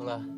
lah.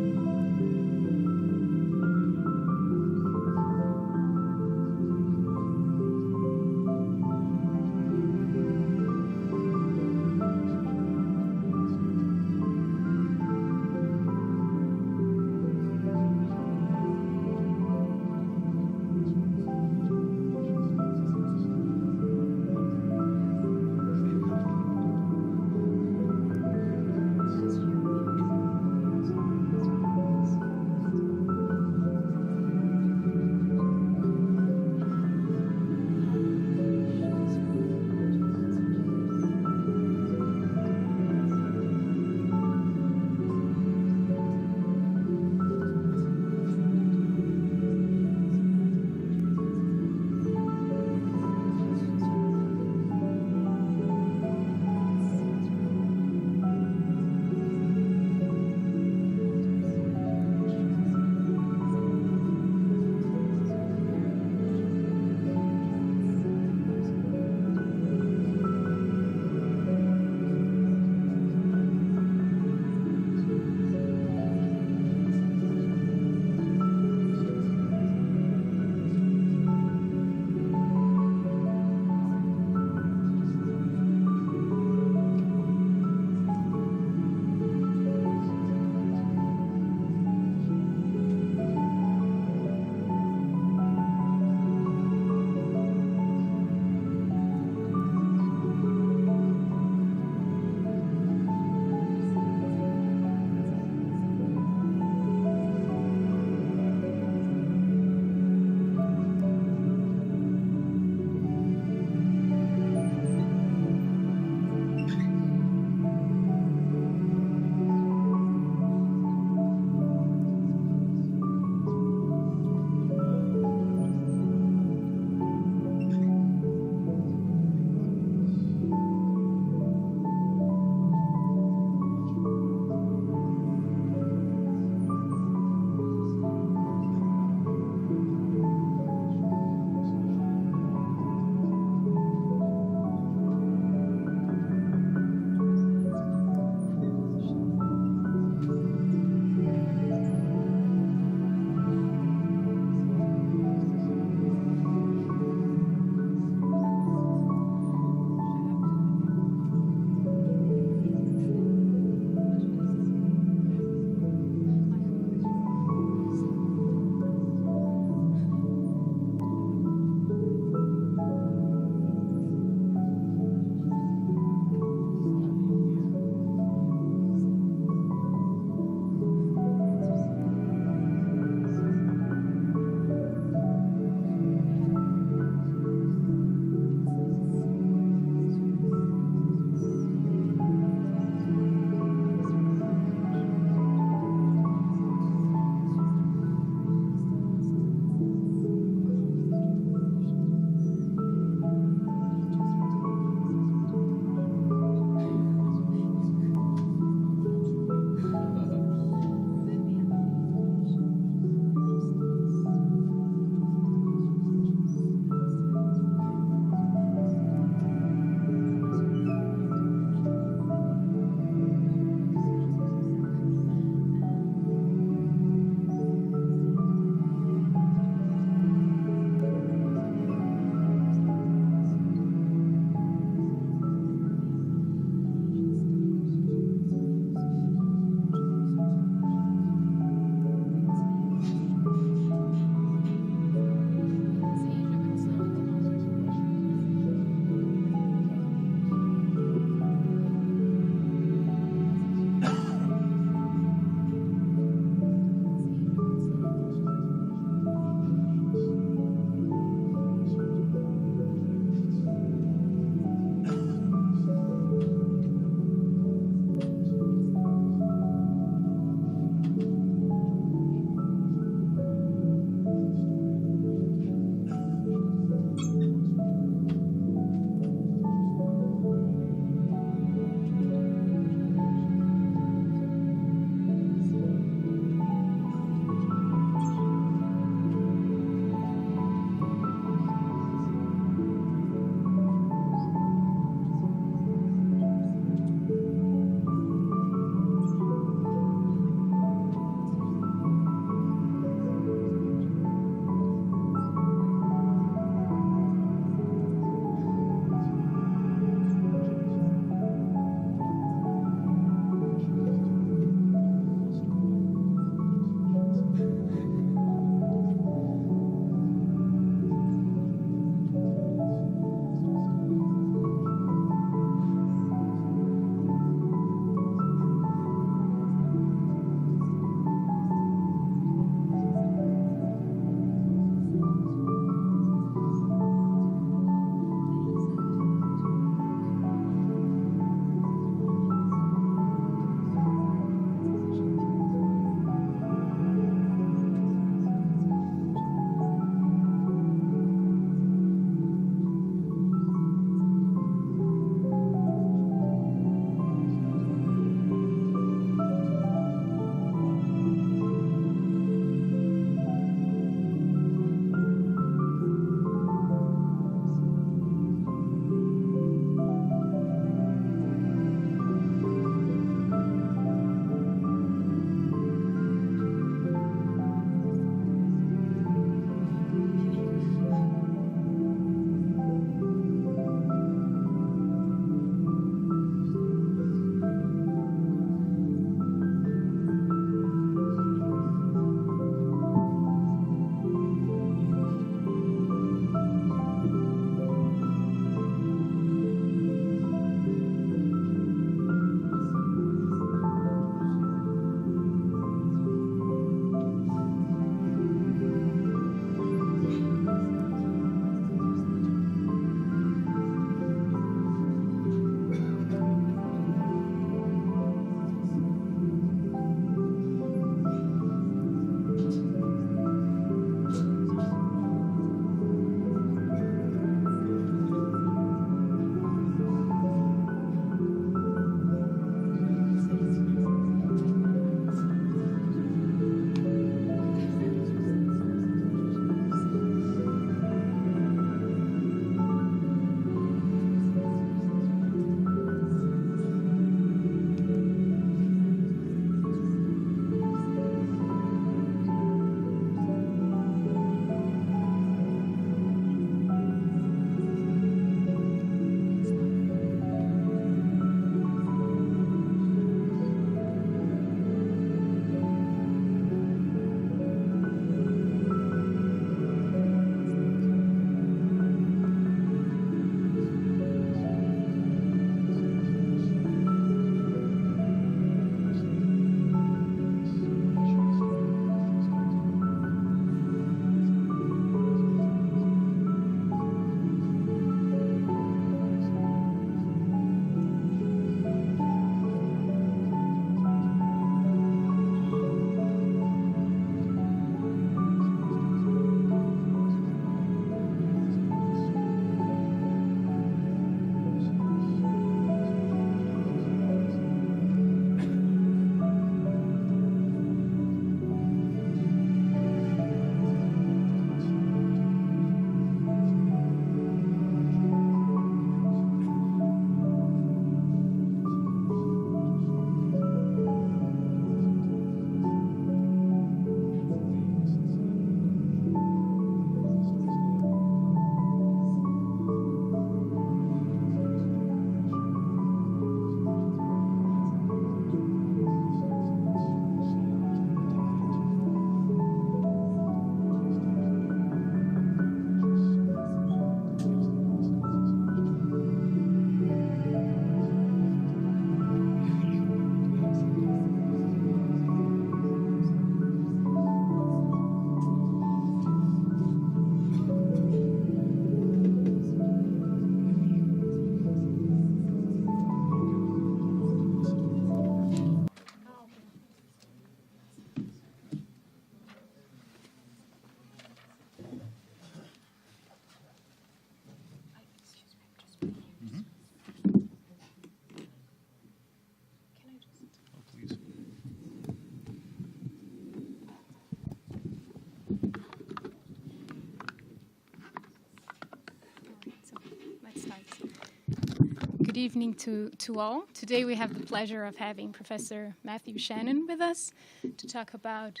good evening to all. Today we have the pleasure of having Professor Matthew Shannon with us to talk about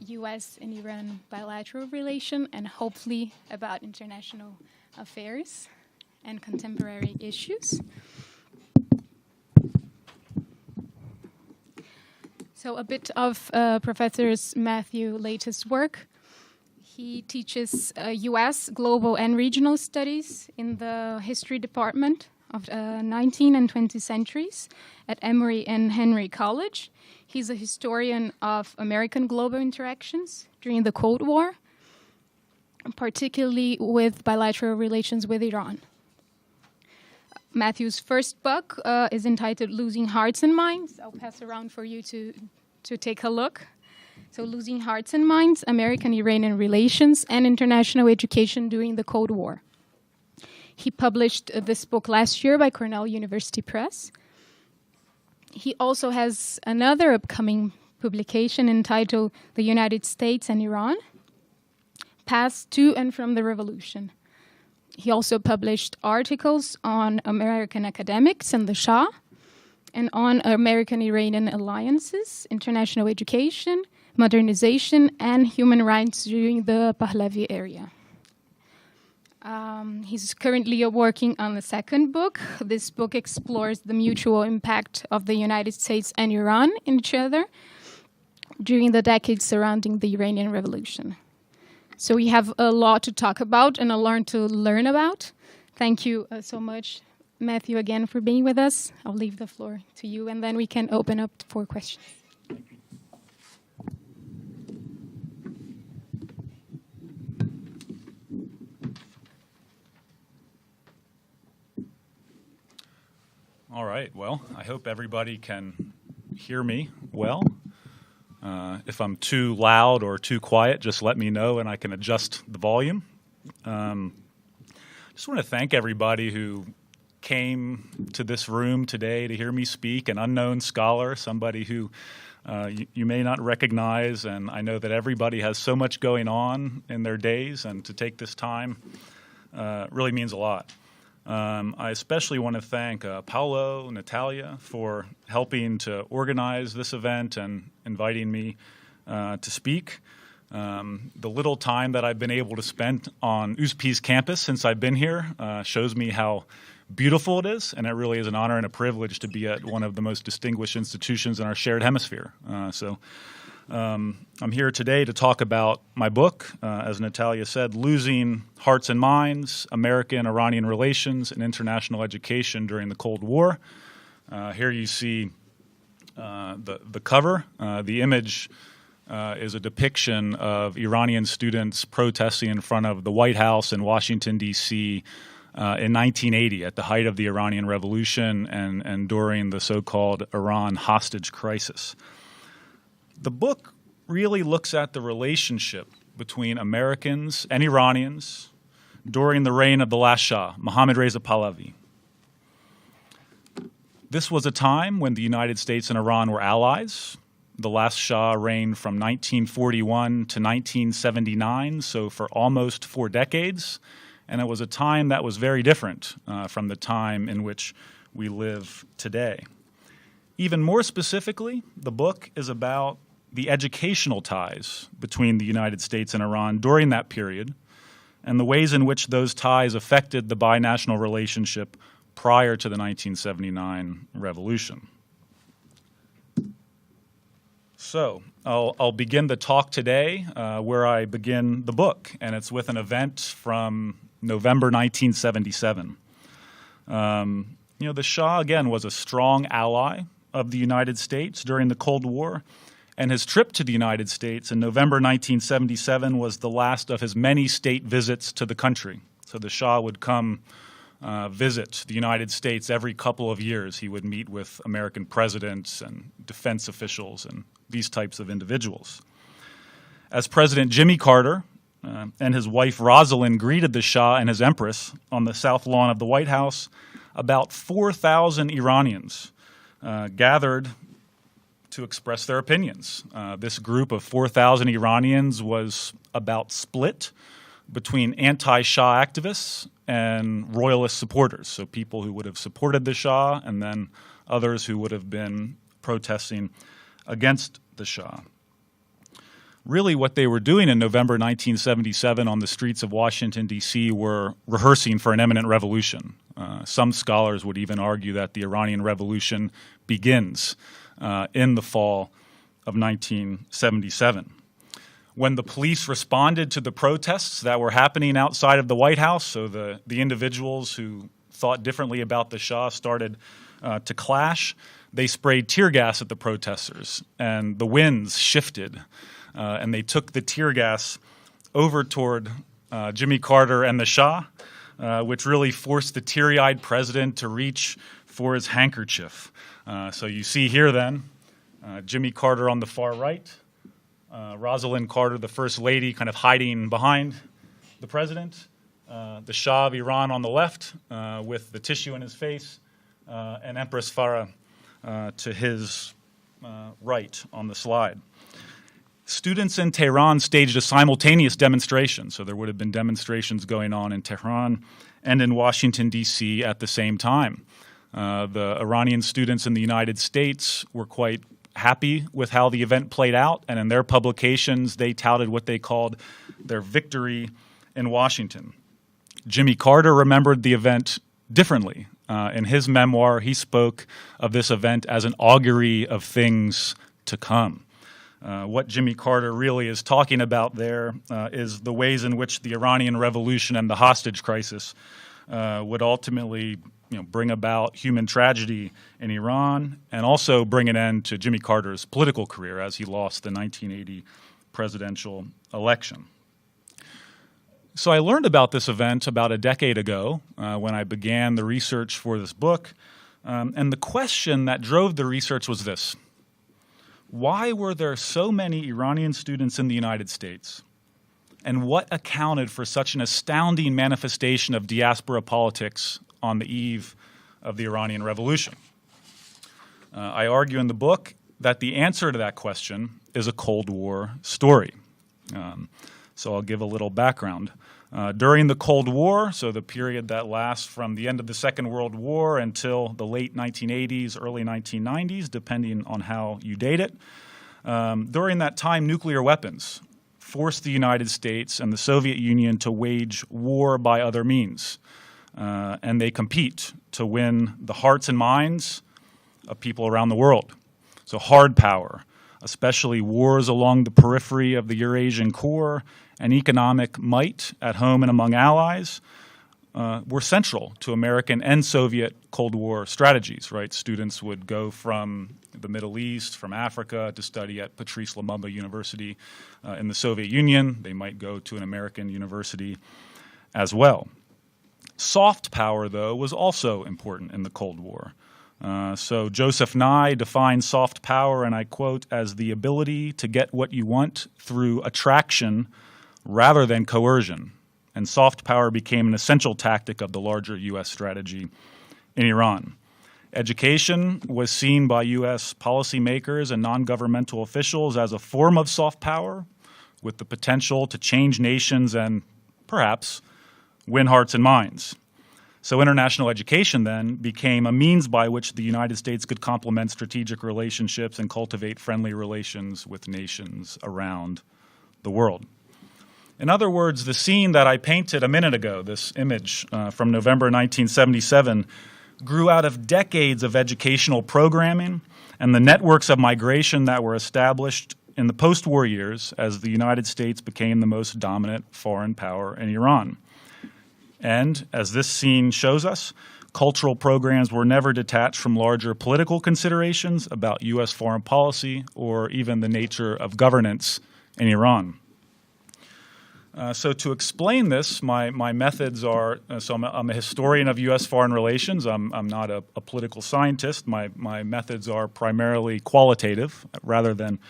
U.S. and Iran bilateral relation and hopefully about international affairs and contemporary issues. So a bit of Professor Matthew's latest work. He teaches U.S. global and regional studies in the history department of 19th and 20th centuries at Emory and Henry College. He's a historian of American global interactions during the Cold War, particularly with bilateral relations with Iran. Matthew's first book is entitled Losing Hearts and Minds. I'll pass around for you to take a look. So Losing Hearts and Minds, American-Iranian Relations and International Education During the Cold War. He published this book last year by Cornell University Press. He also has another upcoming publication entitled The United States and Iran, Paths to and from the Revolution. He also published articles on American academics and the Shah, and on American-Iranian alliances, international education, modernization, and human rights during the Pahlavi era. He's currently working on the second book. This book explores the mutual impact of the United States and Iran in each other during the decades surrounding the Iranian Revolution. So we have a lot to talk about and a lot to learn about. Thank you so much, Matthew, again for being with us. I'll leave the floor to you, and then we can open up for questions. All right, well, I hope everybody can hear me well. If I'm too loud or too quiet, just let me know and I can adjust the volume. Just want to thank everybody who came to this room today to hear me speak, an unknown scholar, somebody who you may not recognize, and I know that everybody has so much going on in their days, and to take this time really means a lot. I especially want to thank Paolo, Natalia, for helping to organize this event and inviting me to speak. The little time that I've been able to spend on USP's campus since I've been here shows me how beautiful it is, and it really is an honor and a privilege to be at one of the most distinguished institutions in our shared hemisphere. I'm here today to talk about my book, as Natalia said, Losing Hearts and Minds, American-Iranian Relations and International Education During the Cold War. Here you see the cover. The image is a depiction of Iranian students protesting in front of the White House in Washington, D.C. In 1980 at the height of the Iranian Revolution and during the so-called Iran hostage crisis. The book really looks at the relationship between Americans and Iranians during the reign of the last Shah, Mohammad Reza Pahlavi. This was a time when the United States and Iran were allies. The last Shah reigned from 1941 to 1979, so for almost 4 decades. And it was a time that was very different from the time in which we live today. Even more specifically, the book is about the educational ties between the United States and Iran during that period and the ways in which those ties affected the binational relationship prior to the 1979 revolution. So I'll begin the talk today where I begin the book, and it's with an event from November 1977. The Shah, again, was a strong ally of the United States during the Cold War, and his trip to the United States in November 1977 was the last of his many state visits to the country. So the Shah would come visit the United States every couple of years. He would meet with American presidents and defense officials and these types of individuals. As President Jimmy Carter and his wife Rosalind greeted the Shah and his empress on the south lawn of the White House, about 4,000 Iranians gathered to express their opinions. This group of 4,000 Iranians was about split between anti-Shah activists and royalist supporters, so people who would have supported the Shah and then others who would have been protesting against the Shah. Really what they were doing in November 1977 on the streets of Washington, D.C. were rehearsing for an imminent revolution. Some scholars would even argue that the Iranian Revolution begins in the fall of 1977. When the police responded to the protests that were happening outside of the White House, so the individuals who thought differently about the Shah started to clash, they sprayed tear gas at the protesters, and the winds shifted, and they took the tear gas over toward Jimmy Carter and the Shah, which really forced the teary-eyed president to reach for his handkerchief. So you see here then, Jimmy Carter on the far right, Rosalind Carter, the First Lady, kind of hiding behind the president, the Shah of Iran on the left with the tissue in his face, and Empress Farah to his right on the slide. Students in Tehran staged a simultaneous demonstration, so there would have been demonstrations going on in Tehran and in Washington, D.C. at the same time. The Iranian students in the United States were quite happy with how the event played out, and in their publications, they touted what they called their victory in Washington. Jimmy Carter remembered the event differently. In his memoir, he spoke of this event as an augury of things to come. What Jimmy Carter really is talking about there is the ways in which the Iranian Revolution and the hostage crisis would ultimately bring about human tragedy in Iran and also bring an end to Jimmy Carter's political career as he lost the 1980 presidential election. So I learned about this event about a decade ago when I began the research for this book, and the question that drove the research was this: why were there so many Iranian students in the United States? And what accounted for such an astounding manifestation of diaspora politics on the eve of the Iranian Revolution? I argue in the book that the answer to that question is a Cold War story. So I'll give a little background. During the Cold War, so the period that lasts from the end of the Second World War until the late 1980s, early 1990s, depending on how you date it, during that time, nuclear weapons forced the United States and the Soviet Union to wage war by other means. And they compete to win the hearts and minds of people around the world. So hard power, especially wars along the periphery of the Eurasian core, and economic might at home and among allies were central to American and Soviet Cold War strategies, right? Students would go from the Middle East, from Africa, to study at Patrice Lumumba University in the Soviet Union. They might go to an American university as well. Soft power, though, was also important in the Cold War. So Joseph Nye defines soft power, and I quote, as the ability to get what you want through attraction rather than coercion. And soft power became an essential tactic of the larger U.S. strategy in Iran. Education was seen by U.S. policymakers and non-governmental officials as a form of soft power with the potential to change nations and perhaps win hearts and minds. So international education then became a means by which the United States could complement strategic relationships and cultivate friendly relations with nations around the world. In other words, the scene that I painted a minute ago, this image from November 1977, grew out of decades of educational programming and the networks of migration that were established in the post-war years as the United States became the most dominant foreign power in Iran. And as this scene shows us, cultural programs were never detached from larger political considerations about U.S. foreign policy or even the nature of governance in Iran. So to explain this, my methods are, I'm a historian of U.S. foreign relations. I'm not a political scientist. My methods are primarily qualitative rather than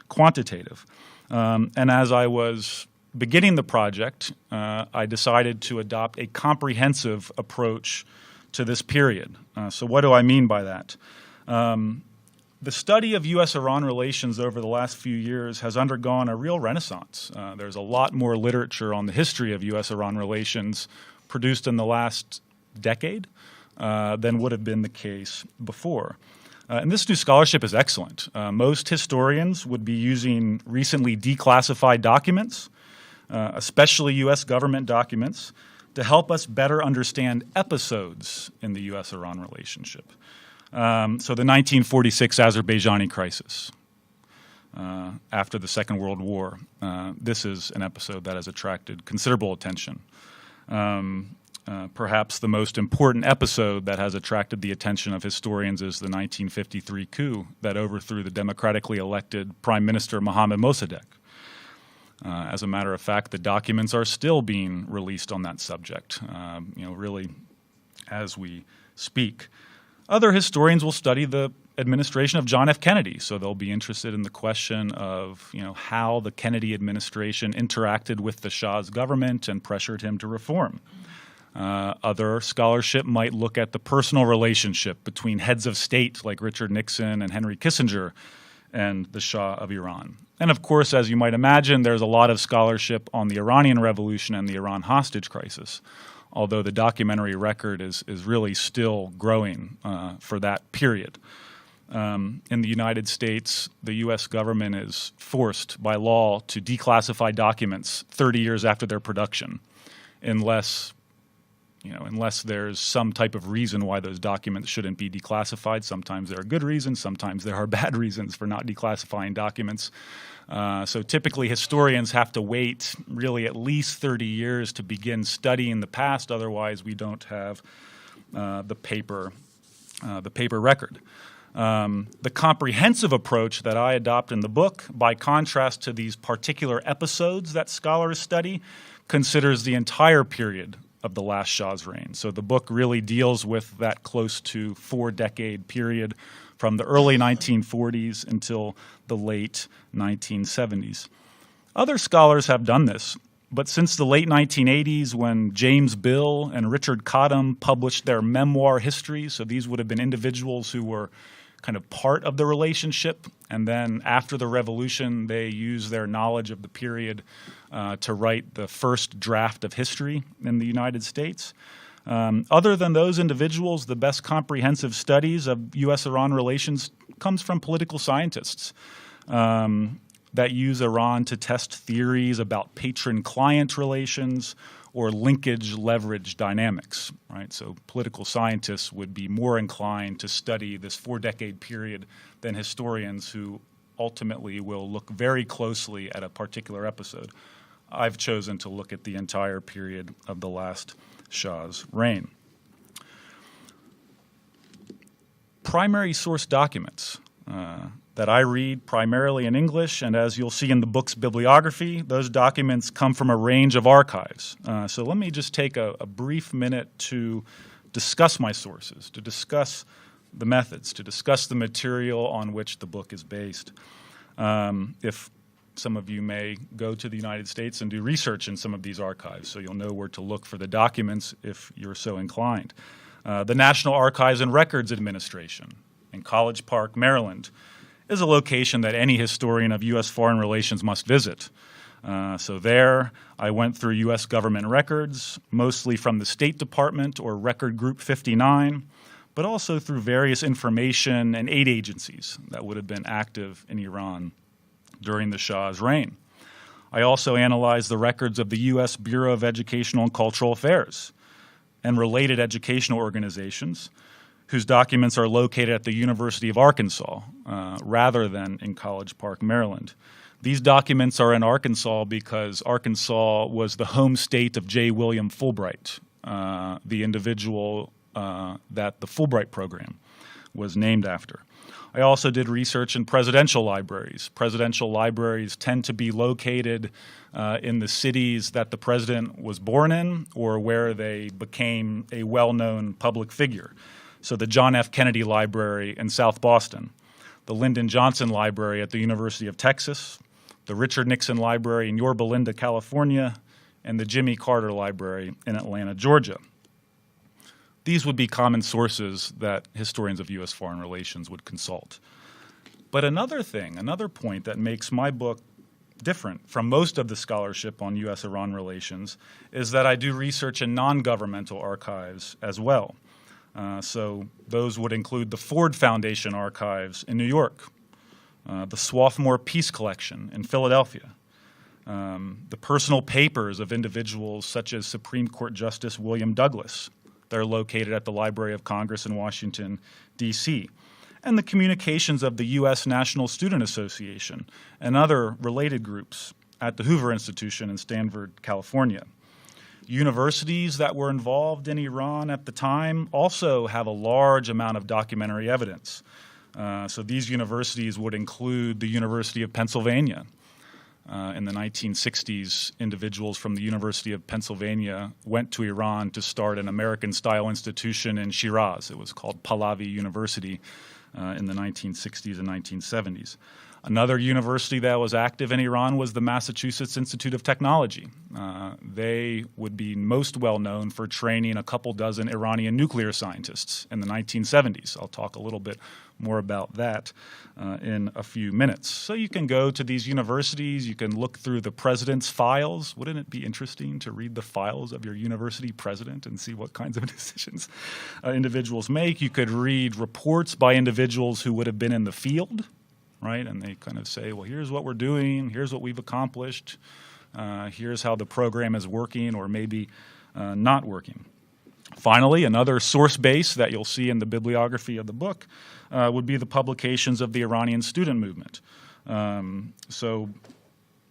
quantitative. And as I was beginning the project, I decided to adopt a comprehensive approach to this period. So what do I mean by that? The study of U.S.-Iran relations over the last few years has undergone a real renaissance. There's a lot more literature on the history of U.S.-Iran relations, produced in the last decade than would have been the case before. And this new scholarship is excellent. Most historians would be using recently declassified documents, especially U.S. government documents, to help us better understand episodes in the U.S.-Iran relationship. So the 1946 Azerbaijani crisis after the Second World War. This is an episode that has attracted considerable attention. Perhaps the most important episode that has attracted the attention of historians is the 1953 coup that overthrew the democratically elected Prime Minister Mohammad Mossadegh. As a matter of fact, the documents are still being released on that subject, really as we speak. Other historians will study the administration of John F. Kennedy, so they'll be interested in the question of, how the Kennedy administration interacted with the Shah's government and pressured him to reform. Other scholarship might look at the personal relationship between heads of state like Richard Nixon and Henry Kissinger and the Shah of Iran. And of course, as you might imagine, there's a lot of scholarship on the Iranian Revolution and the Iran hostage crisis, although the documentary record is really still growing for that period. In the United States, the U.S. government is forced by law to declassify documents 30 years after their production, unless there's some type of reason why those documents shouldn't be declassified. Sometimes there are good reasons, sometimes there are bad reasons for not declassifying documents. So typically historians have to wait really at least 30 years to begin studying the past, otherwise we don't have the paper record. The comprehensive approach that I adopt in the book, by contrast to these particular episodes that scholars study, considers the entire period of the last Shah's reign. So the book really deals with that close to 4-decade period from the early 1940s until the late 1970s. Other scholars have done this, but since the late 1980s, when James Bill and Richard Cottam published their memoir histories, so these would have been individuals who were kind of part of the relationship, and then after the revolution, they used their knowledge of the period to write the first draft of history in the United States. Other than those individuals, the best comprehensive studies of U.S.-Iran relations comes from political scientists that use Iran to test theories about patron-client relations or linkage-leverage dynamics, right? So political scientists would be more inclined to study this 4-decade period than historians who ultimately will look very closely at a particular episode. I've chosen to look at the entire period of the last Shah's reign. Primary source documents that I read primarily in English, and as you'll see in the book's bibliography, those documents come from a range of archives. So let me just take a brief minute to discuss my sources, to discuss the methods, to discuss the material on which the book is based. If some of you may go to the United States and do research in some of these archives, so you'll know where to look for the documents if you're so inclined. The National Archives and Records Administration in College Park, Maryland, is a location that any historian of U.S. foreign relations must visit. So there, I went through U.S. government records, mostly from the State Department or Record Group 59, but also through various information and aid agencies that would have been active in Iran during the Shah's reign. I also analyzed the records of the U.S. Bureau of Educational and Cultural Affairs and related educational organizations whose documents are located at the University of Arkansas rather than in College Park, Maryland. These documents are in Arkansas because Arkansas was the home state of J. William Fulbright, the individual that the Fulbright program was named after. I also did research in presidential libraries. Presidential libraries tend to be located in the cities that the president was born in or where they became a well-known public figure. So the John F. Kennedy Library in South Boston, the Lyndon Johnson Library at the University of Texas, the Richard Nixon Library in Yorba Linda, California, and the Jimmy Carter Library in Atlanta, Georgia. These would be common sources that historians of U.S. foreign relations would consult. But another point that makes my book different from most of the scholarship on U.S.-Iran relations is that I do research in non-governmental archives as well. So those would include the Ford Foundation archives in New York, the Swarthmore Peace Collection in Philadelphia, the personal papers of individuals such as Supreme Court Justice William Douglas. They're located at the Library of Congress in Washington, D.C., and the communications of the U.S. National Student Association and other related groups at the Hoover Institution in Stanford, California. Universities that were involved in Iran at the time also have a large amount of documentary evidence. So these universities would include the University of Pennsylvania. In the 1960s, individuals from the University of Pennsylvania went to Iran to start an American-style institution in Shiraz. It was called Pahlavi University in the 1960s and 1970s. Another university that was active in Iran was the Massachusetts Institute of Technology. They would be most well known for training a couple dozen Iranian nuclear scientists in the 1970s. I'll talk a little bit more about that in a few minutes. So you can go to these universities, you can look through the president's files. Wouldn't it be interesting to read the files of your university president and see what kinds of decisions individuals make? You could read reports by individuals who would have been in the field, right? And they kind of say, well, here's what we're doing, here's what we've accomplished, here's how the program is working or maybe not working. Finally, another source base that you'll see in the bibliography of the book would be the publications of the Iranian student movement. So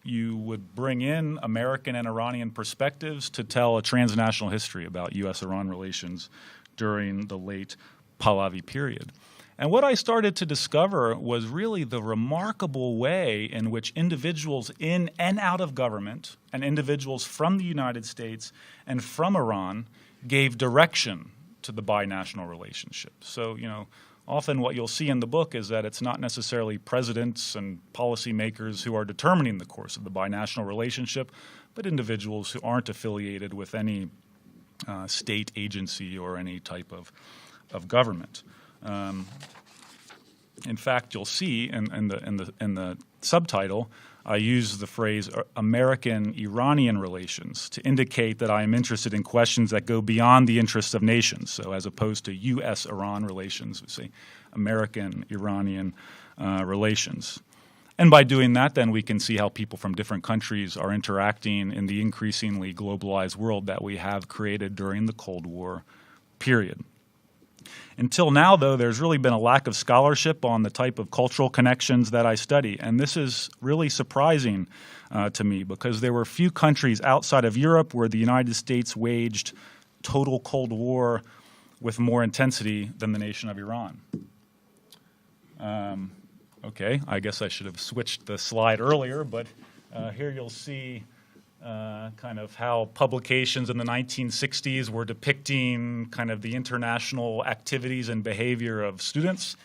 you would bring in American and Iranian perspectives to tell a transnational history about U.S.-Iran relations during the late Pahlavi period. And what I started to discover was really the remarkable way in which individuals in and out of government and individuals from the United States and from Iran gave direction to the binational relationship. So, often what you'll see in the book is that it's not necessarily presidents and policymakers who are determining the course of the binational relationship, but individuals who aren't affiliated with any state agency or any type of government. In fact, you'll see in the subtitle, I use the phrase American-Iranian relations to indicate that I am interested in questions that go beyond the interests of nations. So as opposed to U.S.-Iran relations, we say American-Iranian relations. And by doing that, then we can see how people from different countries are interacting in the increasingly globalized world that we have created during the Cold War period. Until now, though, there's really been a lack of scholarship on the type of cultural connections that I study, and this is really surprising to me because there were few countries outside of Europe where the United States waged total Cold War with more intensity than the nation of Iran. Okay, I guess I should have switched the slide earlier, but here you'll see kind of how publications in the 1960s were depicting kind of the international activities and behavior of students.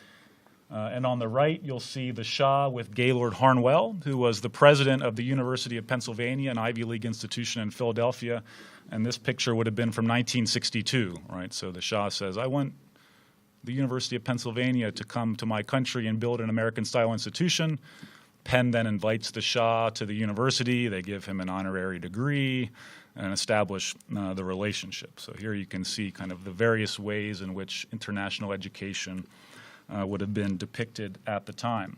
And on the right, you'll see the Shah with Gaylord Harnwell, who was the president of the University of Pennsylvania, an Ivy League institution in Philadelphia. And this picture would have been from 1962, right? So the Shah says, I want the University of Pennsylvania to come to my country and build an American-style institution. Penn then invites the Shah to the university. They give him an honorary degree and establish the relationship. So here you can see kind of the various ways in which international education would have been depicted at the time.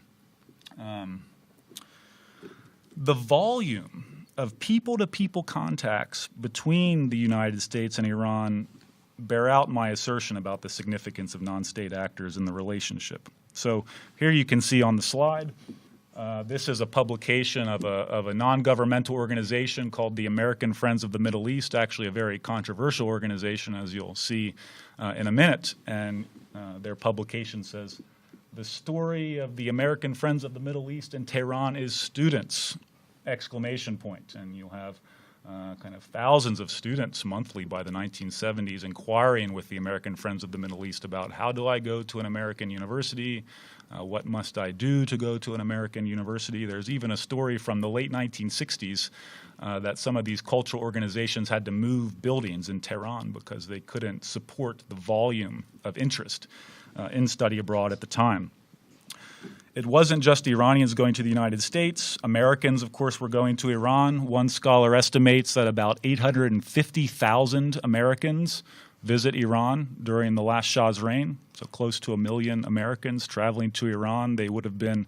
The volume of people-to-people contacts between the United States and Iran bear out my assertion about the significance of non-state actors in the relationship. So here you can see on the slide, this is a publication of a non-governmental organization called the American Friends of the Middle East, actually a very controversial organization, as you'll see in a minute. And their publication says, the story of the American Friends of the Middle East in Tehran is students, exclamation point. And you'll have kind of thousands of students monthly by the 1970s inquiring with the American Friends of the Middle East about how do I go to an American university? What must I do to go to an American university? There's even a story from the late 1960s that some of these cultural organizations had to move buildings in Tehran because they couldn't support the volume of interest in study abroad at the time. It wasn't just Iranians going to the United States. Americans, of course, were going to Iran. One scholar estimates that about 850,000 Americans visit Iran during the last Shah's reign, so close to 1 million Americans traveling to Iran. They would have been,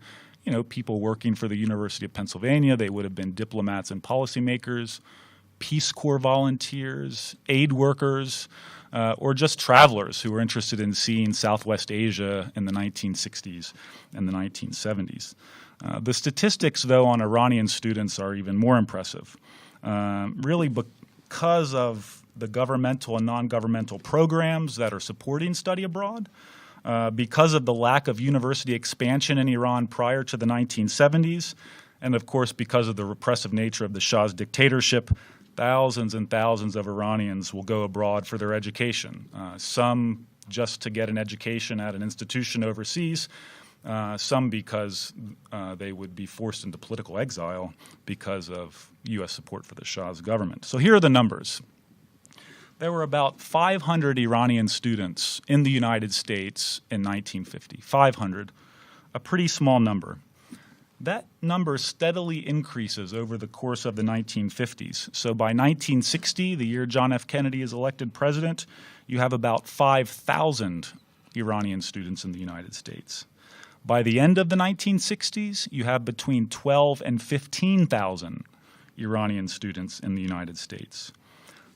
people working for the University of Pennsylvania. They would have been diplomats and policymakers, Peace Corps volunteers, aid workers, or just travelers who were interested in seeing Southwest Asia in the 1960s and the 1970s. The statistics, though, on Iranian students are even more impressive, really because of the governmental and non-governmental programs that are supporting study abroad, because of the lack of university expansion in Iran prior to the 1970s, and of course because of the repressive nature of the Shah's dictatorship. Thousands and thousands of Iranians will go abroad for their education, some just to get an education at an institution overseas, some because they would be forced into political exile because of U.S. support for the Shah's government. So here are the numbers. There were about 500 Iranian students in the United States in 1950, 500, a pretty small number. That number steadily increases over the course of the 1950s. So by 1960, the year John F. Kennedy is elected president, you have about 5,000 Iranian students in the United States. By the end of the 1960s, you have between 12 and 15,000 Iranian students in the United States.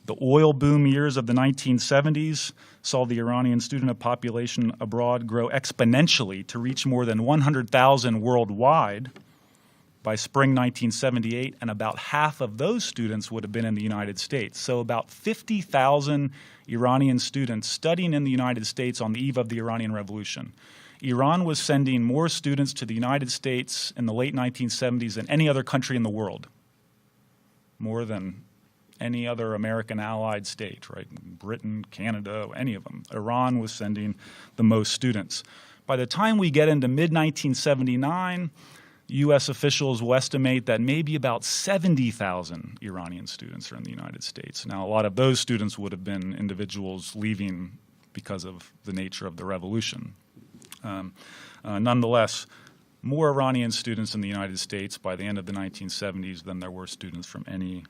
The oil boom years of the 1970s saw the Iranian student population abroad grow exponentially to reach more than 100,000 worldwide by spring 1978, and about half of those students would have been in the United States. So about 50,000 Iranian students studying in the United States on the eve of the Iranian Revolution. Iran was sending more students to the United States in the late 1970s than any other country in the world, more than any other American allied state, right? Britain, Canada, any of them. Iran was sending the most students. By the time we get into mid-1979, U.S. officials will estimate that maybe about 70,000 Iranian students are in the United States. Now, a lot of those students would have been individuals leaving because of the nature of the revolution. Nonetheless, more Iranian students in the United States by the end of the 1970s than there were students from any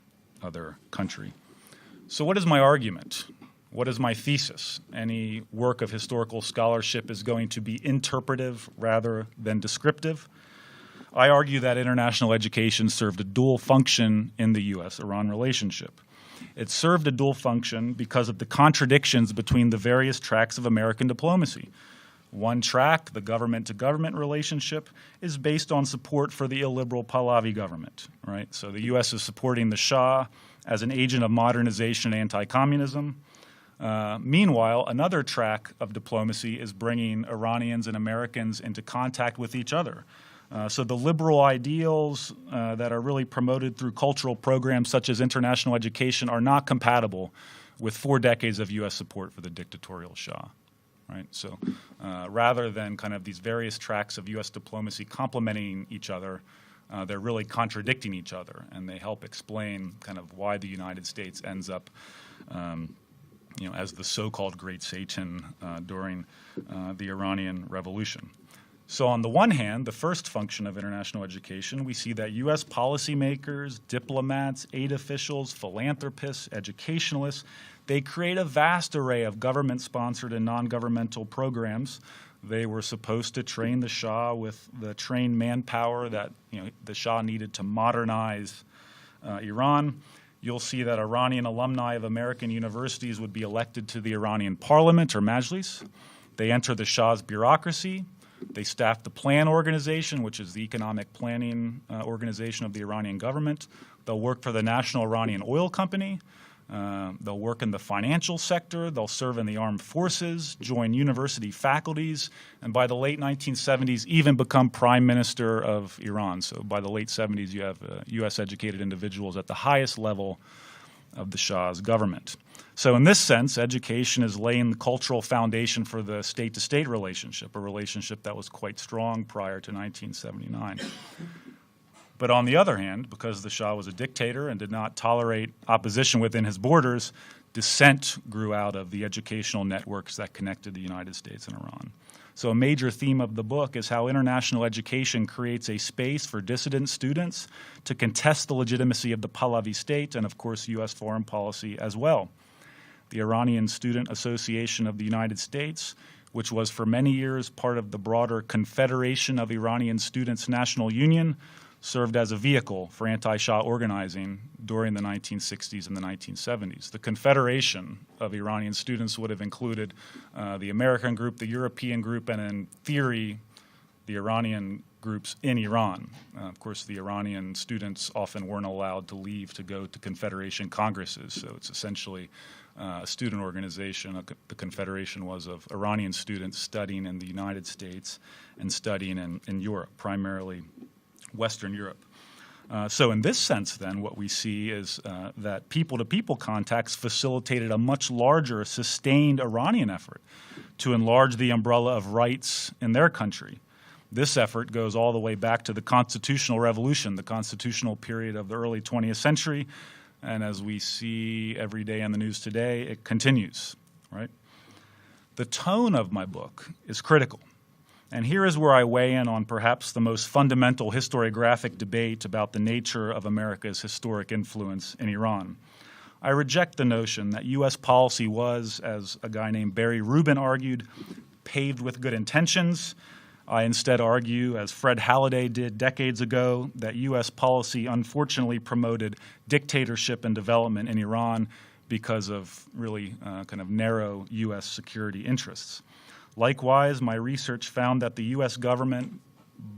other country. So what is my argument? What is my thesis? Any work of historical scholarship is going to be interpretive rather than descriptive. I argue that international education served a dual function in the U.S.-Iran relationship. It served a dual function because of the contradictions between the various tracks of American diplomacy. One track, the government-to-government relationship, is based on support for the illiberal Pahlavi government, right? So the U.S. is supporting the Shah as an agent of modernization and anti-communism. Meanwhile, another track of diplomacy is bringing Iranians and Americans into contact with each other. So the liberal ideals that are really promoted through cultural programs such as international education are not compatible with 4 decades of U.S. support for the dictatorial Shah. Right? So rather than kind of these various tracks of U.S. diplomacy complementing each other, they're really contradicting each other, and they help explain kind of why the United States ends up as the so-called Great Satan during the Iranian Revolution. So on the one hand, the first function of international education, we see that U.S. policymakers, diplomats, aid officials, philanthropists, educationalists, they create a vast array of government-sponsored and non-governmental programs. They were supposed to train the Shah with the trained manpower that the Shah needed to modernize Iran. You'll see that Iranian alumni of American universities would be elected to the Iranian parliament or majlis. They enter the Shah's bureaucracy. They staff the Plan Organization, which is the economic planning organization of the Iranian government. They'll work for the National Iranian Oil Company. They'll work in the financial sector. They'll serve in the armed forces, join university faculties, and by the late 1970s, even become prime minister of Iran. So by the late 70s, you have U.S.-educated individuals at the highest level of the Shah's government. So in this sense, education is laying the cultural foundation for the state-to-state relationship, a relationship that was quite strong prior to 1979. But on the other hand, because the Shah was a dictator and did not tolerate opposition within his borders, dissent grew out of the educational networks that connected the United States and Iran. So a major theme of the book is how international education creates a space for dissident students to contest the legitimacy of the Pahlavi state and, of course, U.S. foreign policy as well. The Iranian Student Association of the United States, which was for many years part of the broader Confederation of Iranian Students National Union, served as a vehicle for anti-Shah organizing during the 1960s and the 1970s. The Confederation of Iranian Students would have included the American group, the European group, and in theory, the Iranian groups in Iran. Of course, the Iranian students often weren't allowed to leave to go to Confederation congresses, so it's essentially a student organization. The Confederation was of Iranian students studying in the United States and studying in Europe, primarily Western Europe. So in this sense, then, what we see is that people-to-people contacts facilitated a much larger, sustained Iranian effort to enlarge the umbrella of rights in their country. This effort goes all the way back to the constitutional revolution, the constitutional period of the early 20th century, and as we see every day in the news today, it continues, right? The tone of my book is critical. And here is where I weigh in on perhaps the most fundamental historiographic debate about the nature of America's historic influence in Iran. I reject the notion that U.S. policy was, as a guy named Barry Rubin argued, paved with good intentions. I instead argue, as Fred Halliday did decades ago, that U.S. policy unfortunately promoted dictatorship and development in Iran because of really kind of narrow U.S. security interests. Likewise, my research found that the U.S. government,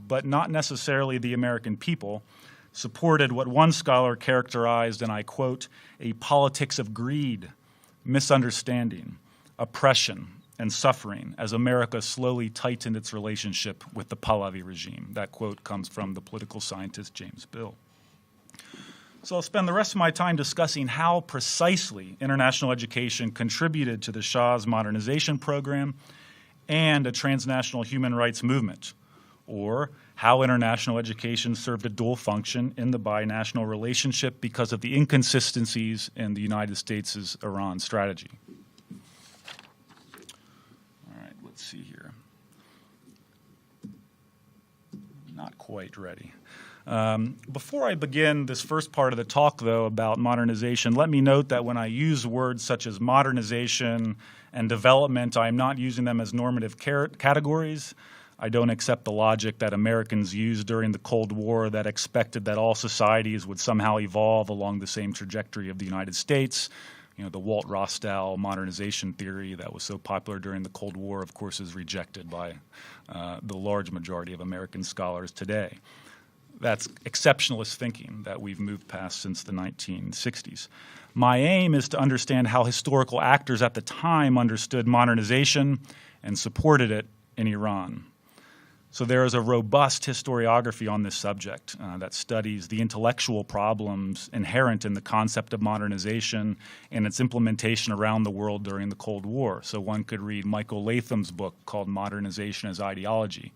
but not necessarily the American people, supported what one scholar characterized, and I quote, a politics of greed, misunderstanding, oppression, and suffering as America slowly tightened its relationship with the Pahlavi regime. That quote comes from the political scientist James Bill. So I'll spend the rest of my time discussing how precisely international education contributed to the Shah's modernization program and a transnational human rights movement, or how international education served a dual function in the binational relationship because of the inconsistencies in the United States' Iran strategy. All right, let's see here. Not quite ready. Before I begin this first part of the talk, though, about modernization, let me note that when I use words such as modernization and development, I am not using them as normative categories. I don't accept the logic that Americans used during the Cold War that expected that all societies would somehow evolve along the same trajectory of the United States. You know, the Walt Rostow modernization theory that was so popular during the Cold War, of course, is rejected by the large majority of American scholars today. That's exceptionalist thinking that we've moved past since the 1960s. My aim is to understand how historical actors at the time understood modernization and supported it in Iran. So there is a robust historiography on this subject that studies the intellectual problems inherent in the concept of modernization and its implementation around the world during the Cold War. So one could read Michael Latham's book called Modernization as Ideology,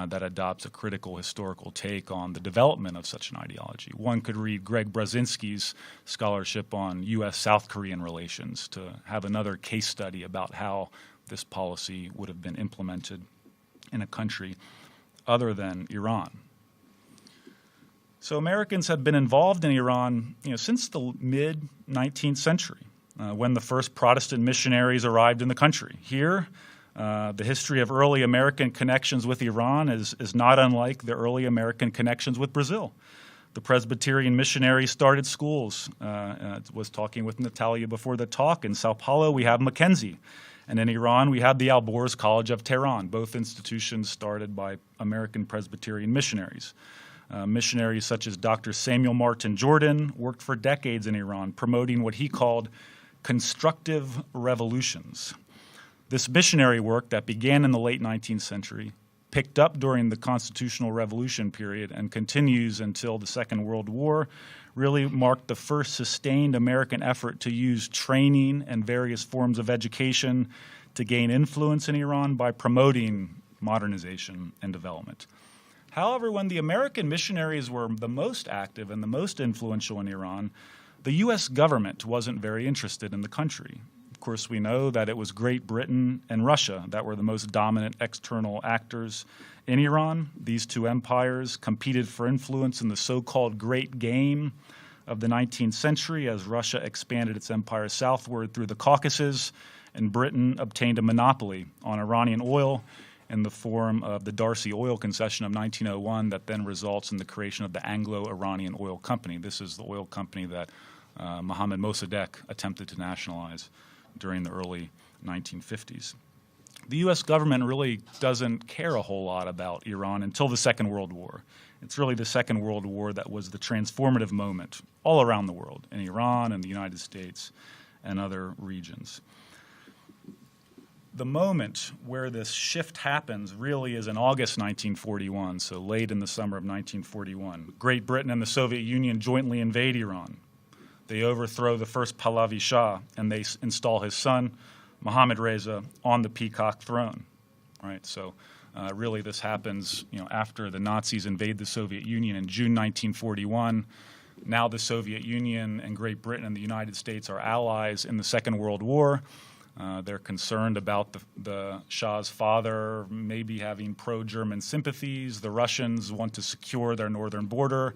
that adopts a critical historical take on the development of such an ideology. One could read Greg Brzezinski's scholarship on U.S.-South Korean relations to have another case study about how this policy would have been implemented in a country other than Iran. So Americans have been involved in Iran, since the mid-19th century, when the first Protestant missionaries arrived in the country. Here, the history of early American connections with Iran is not unlike the early American connections with Brazil. The Presbyterian missionaries started schools. I was talking with Natalia before the talk. In Sao Paulo, we have Mackenzie. And in Iran, we have the Alborz College of Tehran, both institutions started by American Presbyterian missionaries. Missionaries such as Dr. Samuel Martin Jordan worked for decades in Iran, promoting what he called constructive revolutions. This missionary work that began in the late 19th century, picked up during the Constitutional Revolution period, and continues until the Second World War, really marked the first sustained American effort to use training and various forms of education to gain influence in Iran by promoting modernization and development. However, when the American missionaries were the most active and the most influential in Iran, The U.S. government wasn't very interested in the country. Of course, we know that it was Great Britain and Russia that were the most dominant external actors in Iran. These two empires competed for influence in the so-called Great Game of the 19th century as Russia expanded its empire southward through the Caucasus, and Britain obtained a monopoly on Iranian oil in the form of the Darcy Oil Concession of 1901 that then results in the creation of the Anglo-Iranian Oil Company. This is the oil company that Mohammad Mossadegh attempted to nationalize during the early 1950s. The U.S. government really doesn't care a whole lot about Iran until the Second World War. It's really the Second World War that was the transformative moment all around the world, in Iran and the United States and other regions. The moment where this shift happens really is in August 1941, so late in the summer of 1941. Great Britain and the Soviet Union jointly invade Iran. They overthrow the first Pahlavi Shah, and they install his son, Mohammad Reza, on the peacock throne. Right. So really this happens, after the Nazis invade the Soviet Union in June 1941. Now the Soviet Union and Great Britain and the United States are allies in the Second World War. They're concerned about the Shah's father maybe having pro-German sympathies. The Russians want to secure their northern border.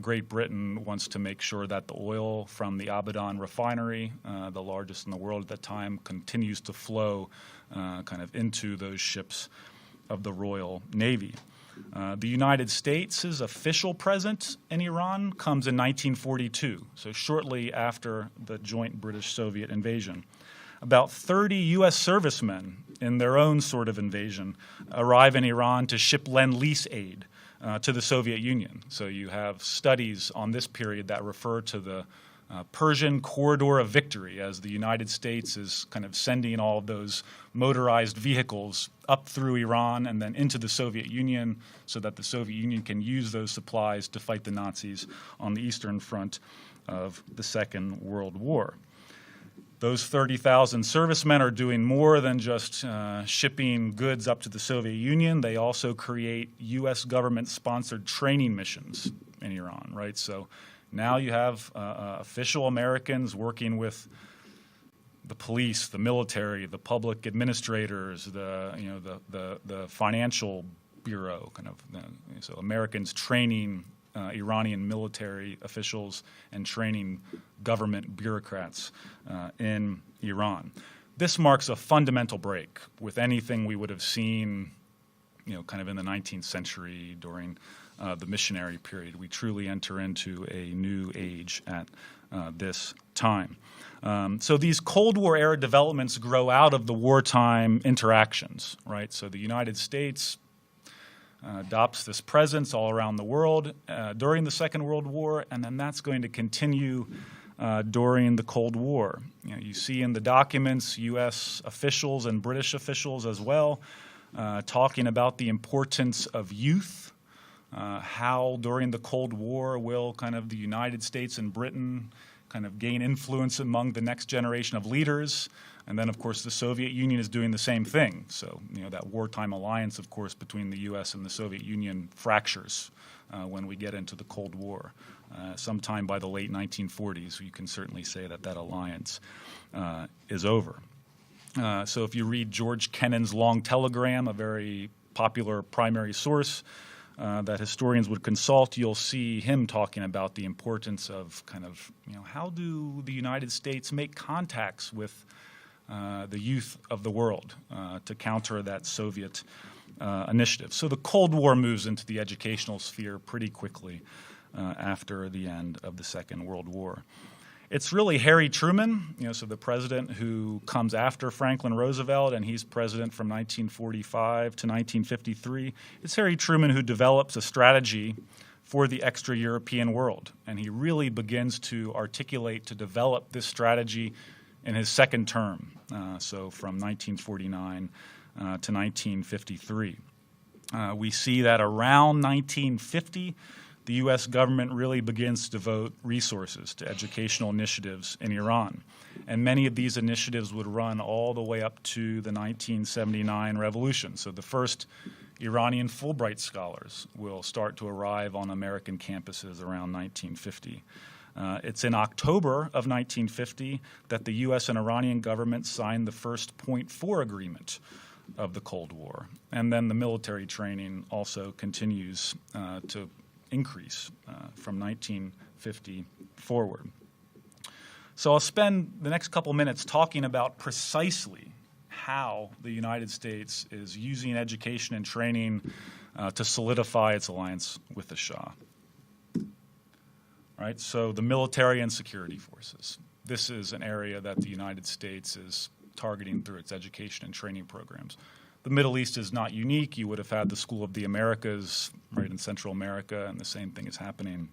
Great Britain wants to make sure that the oil from the Abadan refinery, the largest in the world at the time, continues to flow kind of into those ships of the Royal Navy. The United States' official presence in Iran comes in 1942, so shortly after the joint British-Soviet invasion. About 30 U.S. servicemen in their own sort of invasion arrive in Iran to ship Lend-Lease aid to the Soviet Union. So you have studies on this period that refer to the Persian Corridor of Victory, as the United States is kind of sending all of those motorized vehicles up through Iran and then into the Soviet Union so that the Soviet Union can use those supplies to fight the Nazis on the Eastern Front of the Second World War. Those 30,000 servicemen are doing more than just shipping goods up to the Soviet Union. They also create U.S. government-sponsored training missions in Iran, right? So now you have official Americans working with the police, the military, the public administrators, the financial bureau, so Americans training Iranian military officials and training government bureaucrats in Iran. This marks a fundamental break with anything we would have seen, kind of in the 19th century during the missionary period. We truly enter into a new age at this time. So these Cold War era developments grow out of the wartime interactions, right? So the United States adopts this presence all around the world during the Second World War, and then that's going to continue during the Cold War. You see in the documents U.S. officials and British officials as well talking about the importance of youth, how during the Cold War will kind of the United States and Britain kind of gain influence among the next generation of leaders. And then, of course, the Soviet Union is doing the same thing. So, that wartime alliance, of course, between the U.S. and the Soviet Union fractures when we get into the Cold War. Sometime by the late 1940s, you can certainly say that alliance is over. So if you read George Kennan's Long Telegram, a very popular primary source that historians would consult, you'll see him talking about the importance of how do the United States make contacts with the youth of the world to counter that Soviet initiative. So the Cold War moves into the educational sphere pretty quickly after the end of the Second World War. It's really Harry Truman, so the president who comes after Franklin Roosevelt, and he's president from 1945 to 1953. It's Harry Truman who develops a strategy for the extra-European world, and he really begins to articulate, to develop this strategy in his second term, so from 1949 to 1953. We see that around 1950, the U.S. government really begins to devote resources to educational initiatives in Iran. And many of these initiatives would run all the way up to the 1979 revolution. So the first Iranian Fulbright scholars will start to arrive on American campuses around 1950. It's in October of 1950 that the U.S. and Iranian governments signed the first Point 4 agreement of the Cold War. And then the military training also continues to increase from 1950 forward. So I'll spend the next couple minutes talking about precisely how the United States is using education and training to solidify its alliance with the Shah. Right, so the military and security forces. This is an area that the United States is targeting through its education and training programs. The Middle East is not unique. You would have had the School of the Americas right in Central America, and the same thing is happening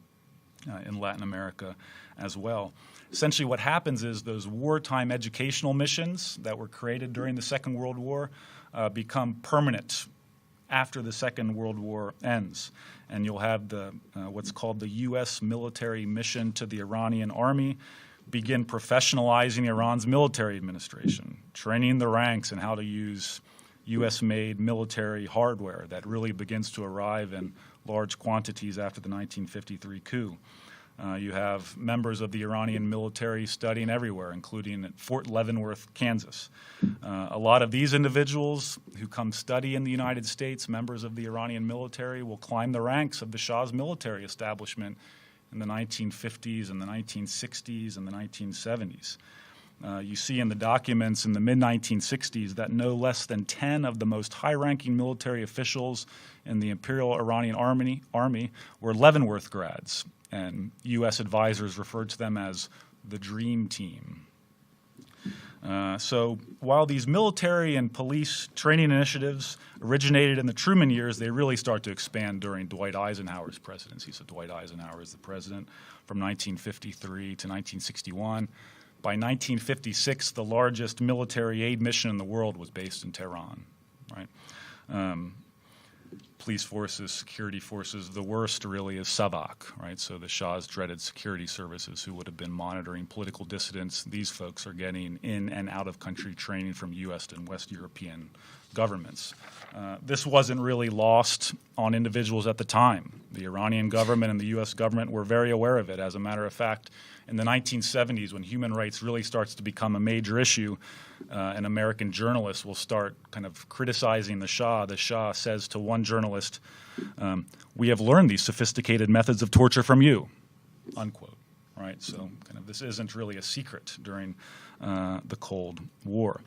in Latin America as well. Essentially what happens is those wartime educational missions that were created during the Second World War become permanent after the Second World War ends. And you'll have the what's called the U.S. military mission to the Iranian army begin professionalizing Iran's military administration, training the ranks in how to use U.S.-made military hardware that really begins to arrive in large quantities after the 1953 coup. You have members of the Iranian military studying everywhere, including at Fort Leavenworth, Kansas. A lot of these individuals who come study in the United States, members of the Iranian military, will climb the ranks of the Shah's military establishment in the 1950s and the 1960s and the 1970s. You see in the documents in the mid-1960s that no less than 10 of the most high-ranking military officials in the Imperial Iranian Army were Leavenworth grads, and U.S. advisors referred to them as the Dream Team. So while these military and police training initiatives originated in the Truman years, they really start to expand during Dwight Eisenhower's presidency. So Dwight Eisenhower is the president from 1953 to 1961. By 1956, the largest military aid mission in the world was based in Tehran, right? Police forces, security forces, the worst really is SAVAK, right? So the Shah's dreaded security services who would have been monitoring political dissidents. These folks are getting in and out of country training from U.S. and West European governments. This wasn't really lost on individuals at the time. The Iranian government and the U.S. government were very aware of it. As a matter of fact, in the 1970s, when human rights really starts to become a major issue, and American journalists will start kind of criticizing the Shah says to one journalist, "We have learned these sophisticated methods of torture from you," unquote. Right? So kind of this isn't really a secret during the Cold War.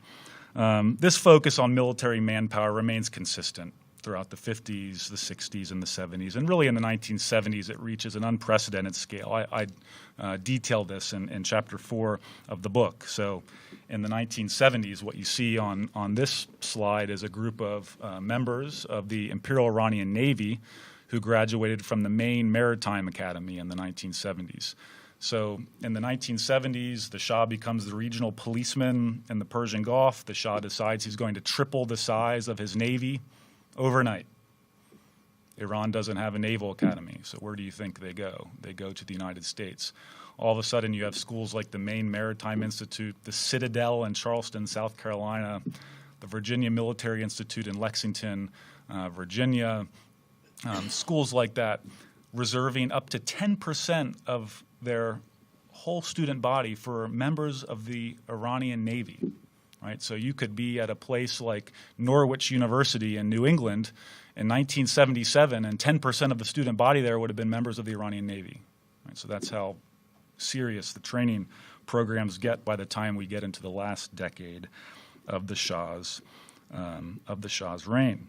This focus on military manpower remains consistent throughout the 50s, the 60s, and the 70s. And really in the 1970s, it reaches an unprecedented scale. I detail this in Chapter 4 of the book. So in the 1970s, what you see on this slide is a group of members of the Imperial Iranian Navy who graduated from the Maine Maritime Academy in the 1970s. So in the 1970s, the Shah becomes the regional policeman in the Persian Gulf. The Shah decides he's going to triple the size of his navy overnight. Iran doesn't have a naval academy, so where do you think they go? They go to the United States. All of a sudden, you have schools like the Maine Maritime Institute, the Citadel in Charleston, South Carolina, the Virginia Military Institute in Lexington, Virginia, schools like that, reserving up to 10% of their whole student body for members of the Iranian Navy. Right? So you could be at a place like Norwich University in New England in 1977, and 10% of the student body there would have been members of the Iranian Navy. Right? So that's how serious the training programs get by the time we get into the last decade of the Shah's reign.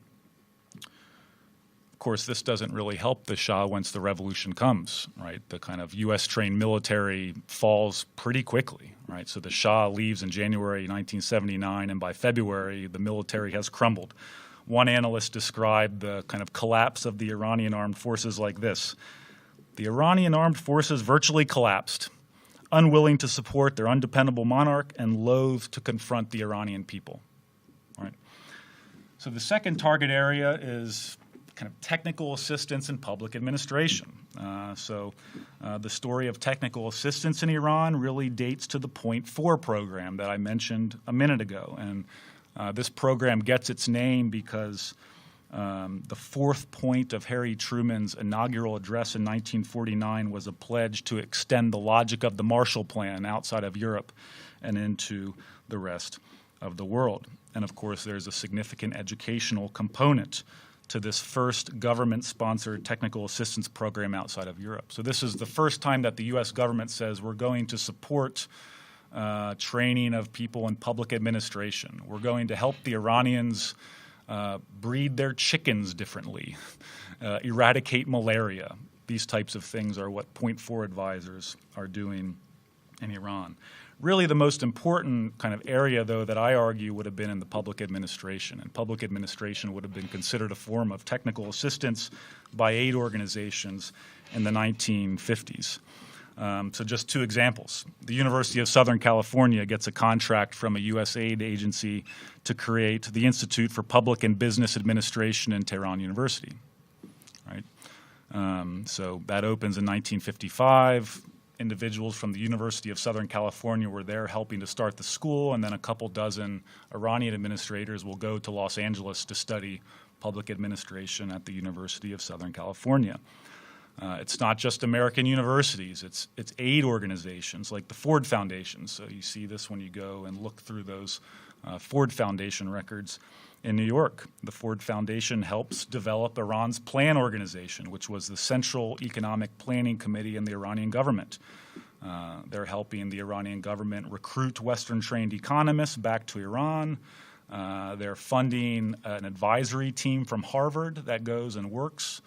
Of course, this doesn't really help the Shah once the revolution comes, right? The kind of U.S.-trained military falls pretty quickly, right? So the Shah leaves in January 1979, and by February, the military has crumbled. One analyst described the kind of collapse of the Iranian armed forces like this: the Iranian armed forces virtually collapsed, unwilling to support their undependable monarch and loath to confront the Iranian people, right? So the second target area is kind of technical assistance in public administration. The story of technical assistance in Iran really dates to the Point 4 program that I mentioned a minute ago. And this program gets its name because The fourth point of Harry Truman's inaugural address in 1949 was a pledge to extend the logic of the Marshall Plan outside of Europe and into the rest of the world. And of course, there's a significant educational component to this first government-sponsored technical assistance program outside of Europe. So this is the first time that the U.S. government says we're going to support training of people in public administration. We're going to help the Iranians breed their chickens differently, eradicate malaria. These types of things are what Point 4 advisors are doing in Iran. Really the most important kind of area, though, that I argue would have been in the public administration. And public administration would have been considered a form of technical assistance by aid organizations in the 1950s. So just two examples. The University of Southern California gets a contract from a U.S. aid agency to create the Institute for Public and Business Administration in Tehran University. Right? So that opens in 1955. Individuals from the University of Southern California were there helping to start the school, and then a couple dozen Iranian administrators will go to Los Angeles to study public administration at the University of Southern California. It's not just American universities, it's aid organizations like the Ford Foundation. So you see this when you go and look through those Ford Foundation records in New York. The Ford Foundation helps develop Iran's Plan Organization, which was the central economic planning committee in the Iranian government. They're helping the Iranian government recruit Western-trained economists back to Iran. They're funding an advisory team from Harvard that goes and works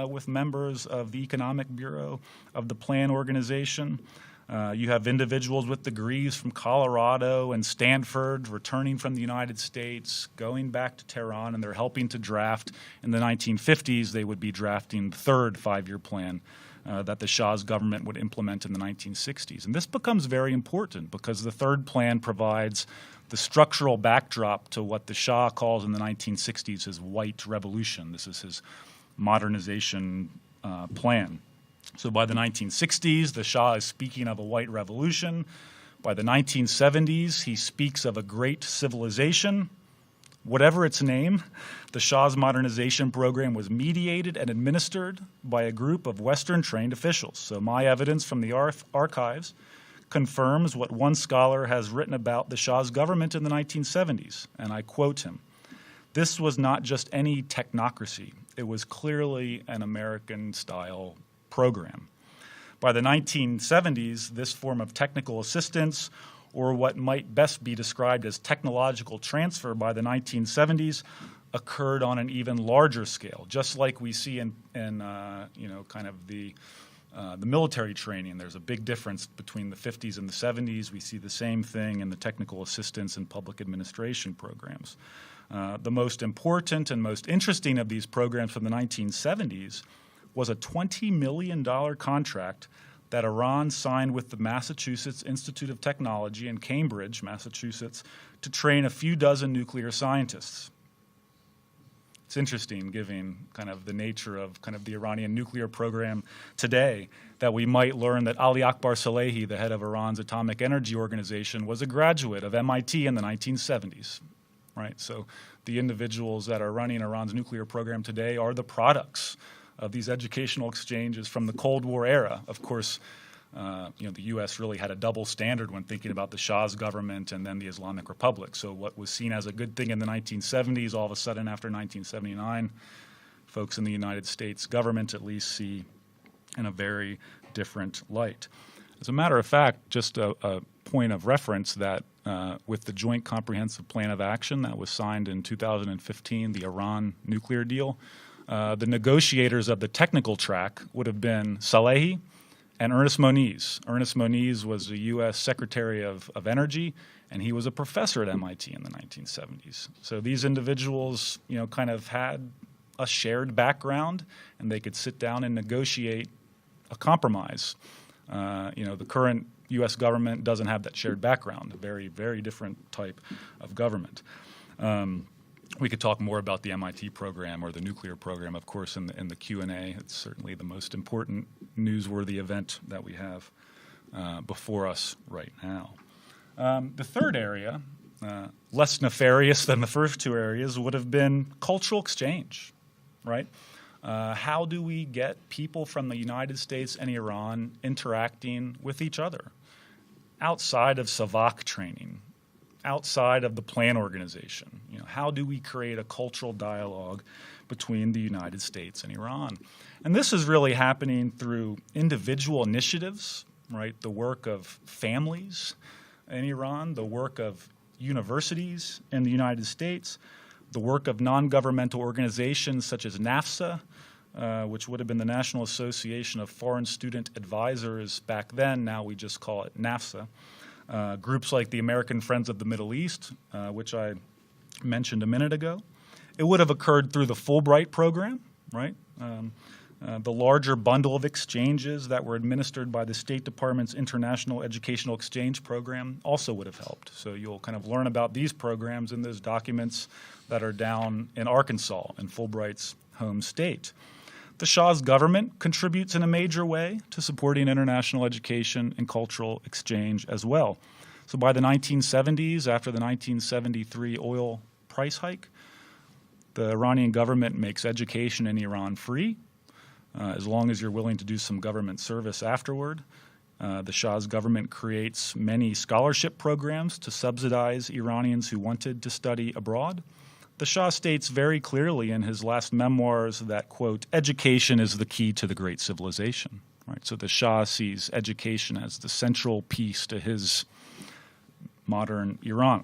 with members of the Economic Bureau of the Plan Organization. You have individuals with degrees from Colorado and Stanford returning from the United States, going back to Tehran, and they're helping to draft. In the 1950s, they would be drafting the third five-year plan that the Shah's government would implement in the 1960s. And this becomes very important because the third plan provides the structural backdrop to what the Shah calls in the 1960s his white revolution. This is his modernization plan. So by the 1960s, the Shah is speaking of a white revolution. By the 1970s, he speaks of a great civilization. Whatever its name, the Shah's modernization program was mediated and administered by a group of Western-trained officials. So my evidence from the archives confirms what one scholar has written about the Shah's government in the 1970s, and I quote him. This was not just any technocracy. It was clearly an American-style program. By the 1970s, this form of technical assistance, or what might best be described as technological transfer by the 1970s, occurred on an even larger scale, just like we see in kind of the military training. There's a big difference between the 50s and the 70s. We see the same thing in the technical assistance and public administration programs. The most important and most interesting of these programs from the 1970s was a $20 million contract that Iran signed with the Massachusetts Institute of Technology in Cambridge, Massachusetts, to train a few dozen nuclear scientists. It's interesting, given kind of the nature of kind of the Iranian nuclear program today, that we might learn that Ali Akbar Salehi, the head of Iran's Atomic Energy Organization, was a graduate of MIT in the 1970s. Right? So the individuals that are running Iran's nuclear program today are the products of these educational exchanges from the Cold War era. Of course, the U.S. really had a double standard when thinking about the Shah's government and then the Islamic Republic. So what was seen as a good thing in the 1970s, all of a sudden after 1979, folks in the United States government at least see in a very different light. As a matter of fact, just a point of reference that with the Joint Comprehensive Plan of Action that was signed in 2015, the Iran nuclear deal, the negotiators of the technical track would have been Salehi and Ernest Moniz. Ernest Moniz was the U.S. Secretary of Energy, and he was a professor at MIT in the 1970s. So these individuals, kind of had a shared background, and they could sit down and negotiate a compromise. The current U.S. government doesn't have that shared background, a very, very different type of government. We could talk more about the MIT program or the nuclear program, of course, in the Q&A. It's certainly the most important newsworthy event that we have before us right now. The third area less nefarious than the first two areas would have been cultural exchange, right? How do we get people from the United States and Iran interacting with each other outside of SAVAK training, outside of the plan organization? How do we create a cultural dialogue between the United States and Iran? And this is really happening through individual initiatives, right? The work of families in Iran, the work of universities in the United States, the work of non-governmental organizations such as NAFSA, which would have been the National Association of Foreign Student Advisors back then. Now we just call it NAFSA. Groups like the American Friends of the Middle East, which I mentioned a minute ago. It would have occurred through the Fulbright program, right? The larger bundle of exchanges that were administered by the State Department's International Educational Exchange Program also would have helped. So you'll kind of learn about these programs in those documents that are down in Arkansas, in Fulbright's home state. The Shah's government contributes in a major way to supporting international education and cultural exchange as well. So by the 1970s, after the 1973 oil price hike, the Iranian government makes education in Iran free, as long as you're willing to do some government service afterward. The Shah's government creates many scholarship programs to subsidize Iranians who wanted to study abroad. The Shah states very clearly in his last memoirs that, quote, education is the key to the great civilization. Right? So the Shah sees education as the central piece to his modern Iran.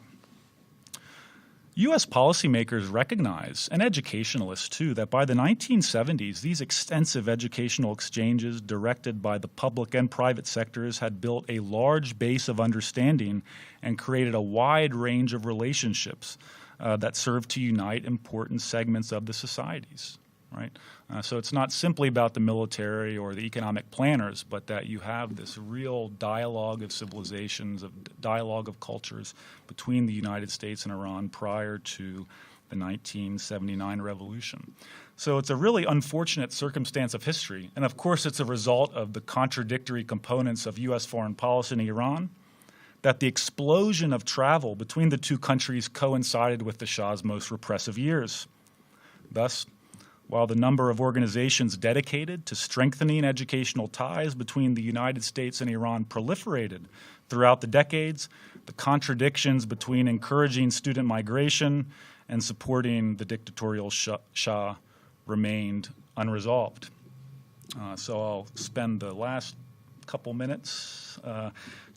U.S. policymakers recognize, and educationalists too, that by the 1970s, these extensive educational exchanges directed by the public and private sectors had built a large base of understanding and created a wide range of relationships that served to unite important segments of the societies. Right? So it's not simply about the military or the economic planners, but that you have this real dialogue of civilizations, of dialogue of cultures between the United States and Iran prior to the 1979 revolution. So it's a really unfortunate circumstance of history. And of course, it's a result of the contradictory components of U.S. foreign policy in Iran, that the explosion of travel between the two countries coincided with the Shah's most repressive years. Thus, while the number of organizations dedicated to strengthening educational ties between the United States and Iran proliferated throughout the decades, the contradictions between encouraging student migration and supporting the dictatorial Shah remained unresolved. So I'll spend the last couple minutes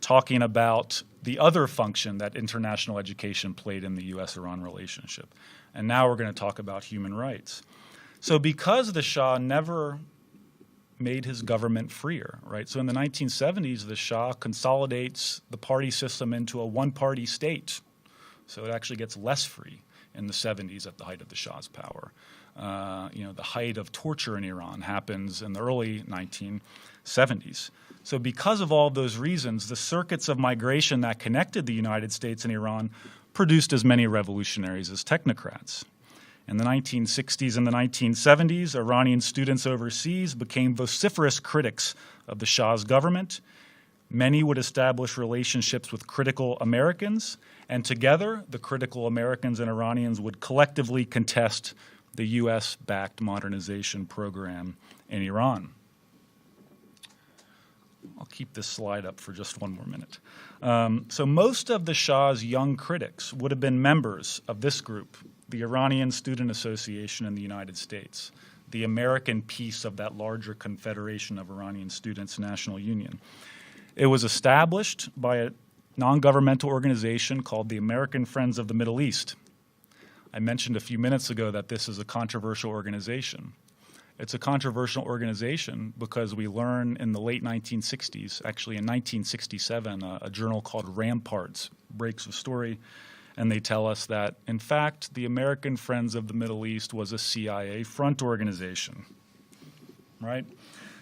talking about the other function that international education played in the U.S.-Iran relationship. And now we're going to talk about human rights. So because the Shah never made his government freer, right? So in the 1970s, the Shah consolidates the party system into a one-party state. So it actually gets less free in the 70s at the height of the Shah's power. The height of torture in Iran happens in the early 1970s. So because of all those reasons, the circuits of migration that connected the United States and Iran produced as many revolutionaries as technocrats. In the 1960s and the 1970s, Iranian students overseas became vociferous critics of the Shah's government. Many would establish relationships with critical Americans, and together, the critical Americans and Iranians would collectively contest the U.S.-backed modernization program in Iran. I'll keep this slide up for just one more minute. So most of the Shah's young critics would have been members of this group, the Iranian Student Association in the United States, the American piece of that larger Confederation of Iranian Students National Union. It was established by a non-governmental organization called the American Friends of the Middle East. I mentioned a few minutes ago that this is a controversial organization. It's a controversial organization because we learn in the late 1960s, actually in 1967, a journal called Ramparts breaks the story, and they tell us that, in fact, the American Friends of the Middle East was a CIA front organization, right?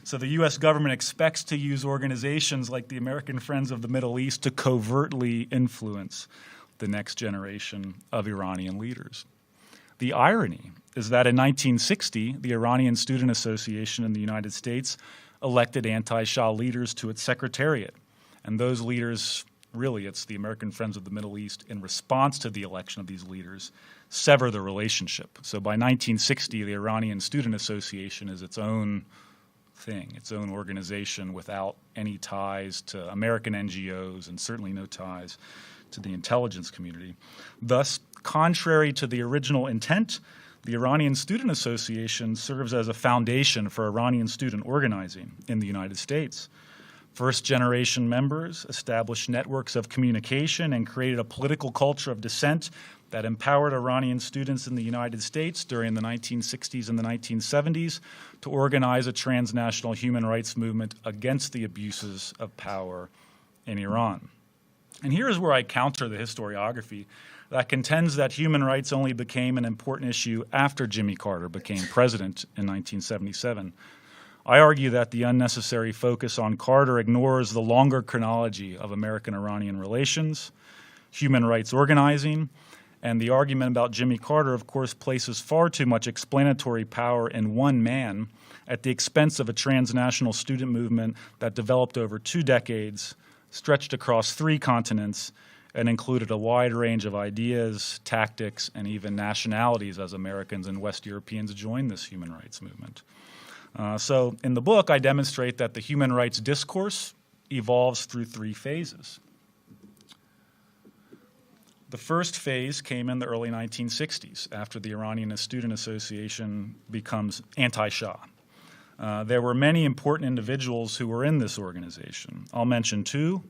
So the U.S. government expects to use organizations like the American Friends of the Middle East to covertly influence the next generation of Iranian leaders. The irony is that in 1960, the Iranian Student Association in the United States elected anti-Shah leaders to its secretariat, and those leaders really it's the American Friends of the Middle East, in response to the election of these leaders, sever the relationship. So by 1960, the Iranian Student Association is its own thing, its own organization without any ties to American NGOs and certainly no ties to the intelligence community. Thus, contrary to the original intent, the Iranian Student Association serves as a foundation for Iranian student organizing in the United States. First-generation members established networks of communication and created a political culture of dissent that empowered Iranian students in the United States during the 1960s and the 1970s to organize a transnational human rights movement against the abuses of power in Iran. And here is where I counter the historiography that contends that human rights only became an important issue after Jimmy Carter became president in 1977. I argue that the unnecessary focus on Carter ignores the longer chronology of American-Iranian relations, human rights organizing, and the argument about Jimmy Carter, of course, places far too much explanatory power in one man at the expense of a transnational student movement that developed over 2 decades, stretched across 3 continents, and included a wide range of ideas, tactics, and even nationalities as Americans and West Europeans joined this human rights movement. So in the book, I demonstrate that the human rights discourse evolves through 3 phases. The first phase came in the early 1960s, after the Iranian Student Association becomes anti-Shah. There were many important individuals who were in this organization. I'll mention 2.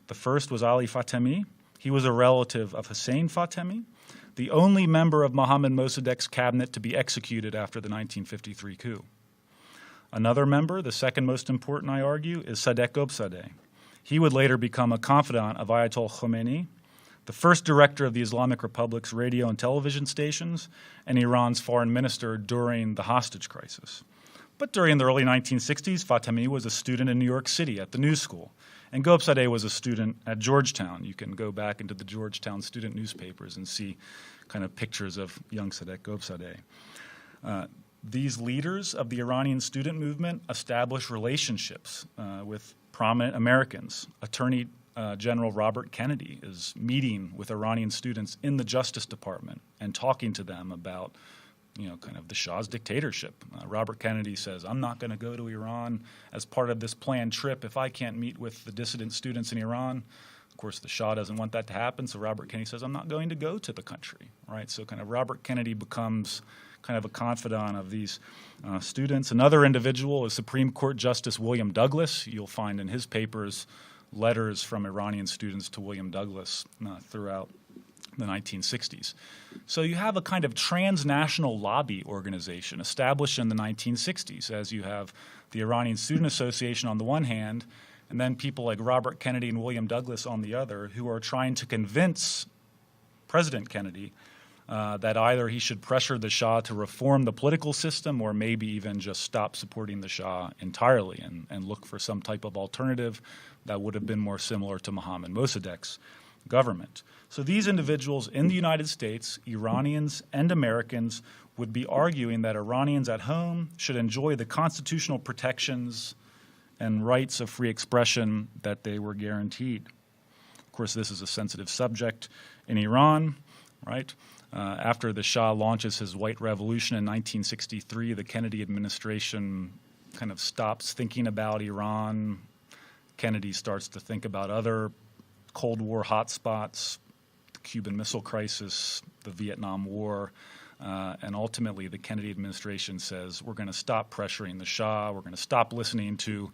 The first was Ali Fatemi. He was a relative of Hussein Fatemi, the only member of Mohammad Mossadegh's cabinet to be executed after the 1953 coup. Another member, the second most important, I argue, is Sadegh Gobsadeh. He would later become a confidant of Ayatollah Khomeini, the first director of the Islamic Republic's radio and television stations, and Iran's foreign minister during the hostage crisis. But during the early 1960s, Fatemi was a student in New York City at the New School, and Gobsadeh was a student at Georgetown. You can go back into the Georgetown student newspapers and see kind of pictures of young Sadegh Gobsadeh. These leaders of the Iranian student movement established relationships with prominent Americans. Attorney General Robert Kennedy is meeting with Iranian students in the Justice Department and talking to them about, kind of the Shah's dictatorship. Robert Kennedy says, I'm not going to go to Iran as part of this planned trip if I can't meet with the dissident students in Iran. Of course, the Shah doesn't want that to happen, so Robert Kennedy says, I'm not going to go to the country, right? So kind of Robert Kennedy becomes kind of a confidant of these students. Another individual is Supreme Court Justice William Douglas. You'll find in his papers letters from Iranian students to William Douglas throughout the 1960s. So you have a kind of transnational lobby organization established in the 1960s, as you have the Iranian Student Association on the one hand, and then people like Robert Kennedy and William Douglas on the other, who are trying to convince President Kennedy that either he should pressure the Shah to reform the political system or maybe even just stop supporting the Shah entirely and look for some type of alternative that would have been more similar to Mohammad Mossadegh's government. So these individuals in the United States, Iranians and Americans, would be arguing that Iranians at home should enjoy the constitutional protections and rights of free expression that they were guaranteed. Of course, this is a sensitive subject in Iran, right? After the Shah launches his White Revolution in 1963, the Kennedy administration kind of stops thinking about Iran. Kennedy starts to think about other Cold War hotspots, the Cuban Missile Crisis, the Vietnam War, and ultimately the Kennedy administration says, we're going to stop pressuring the Shah, we're going to stop listening to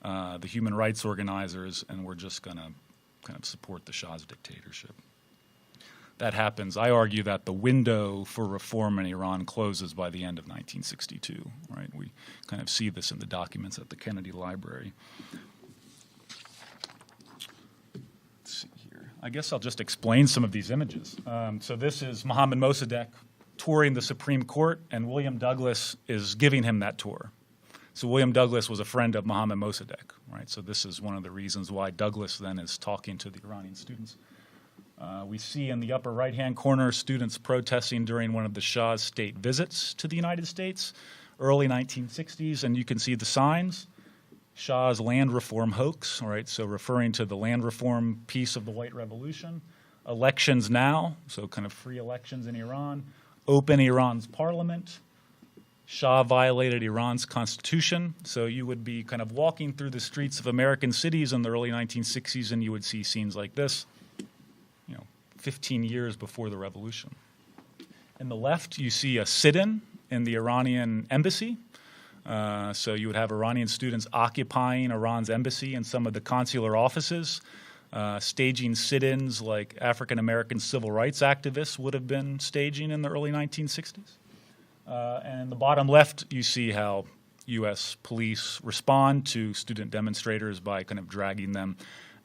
the human rights organizers, and we're just going to kind of support the Shah's dictatorship. That happens. I argue that the window for reform in Iran closes by the end of 1962, right? We kind of see this in the documents at the Kennedy Library. Let's see here. I guess I'll just explain some of these images. So this is Mohammad Mossadegh touring the Supreme Court, and William Douglas is giving him that tour. So William Douglas was a friend of Mohammad Mossadegh, right? So this is one of the reasons why Douglas then is talking to the Iranian students. We see in the upper right-hand corner students protesting during one of the Shah's state visits to the United States, early 1960s, and you can see the signs. Shah's land reform hoax, all right, so referring to the land reform piece of the White Revolution. Elections now, so kind of free elections in Iran. Open Iran's parliament. Shah violated Iran's constitution, so you would be kind of walking through the streets of American cities in the early 1960s and you would see scenes like this, 15 years before the revolution. In the left, you see a sit-in in the Iranian embassy. So you would have Iranian students occupying Iran's embassy and some of the consular offices, staging sit-ins like African-American civil rights activists would have been staging in the early 1960s. And in the bottom left, you see how U.S. police respond to student demonstrators by kind of dragging them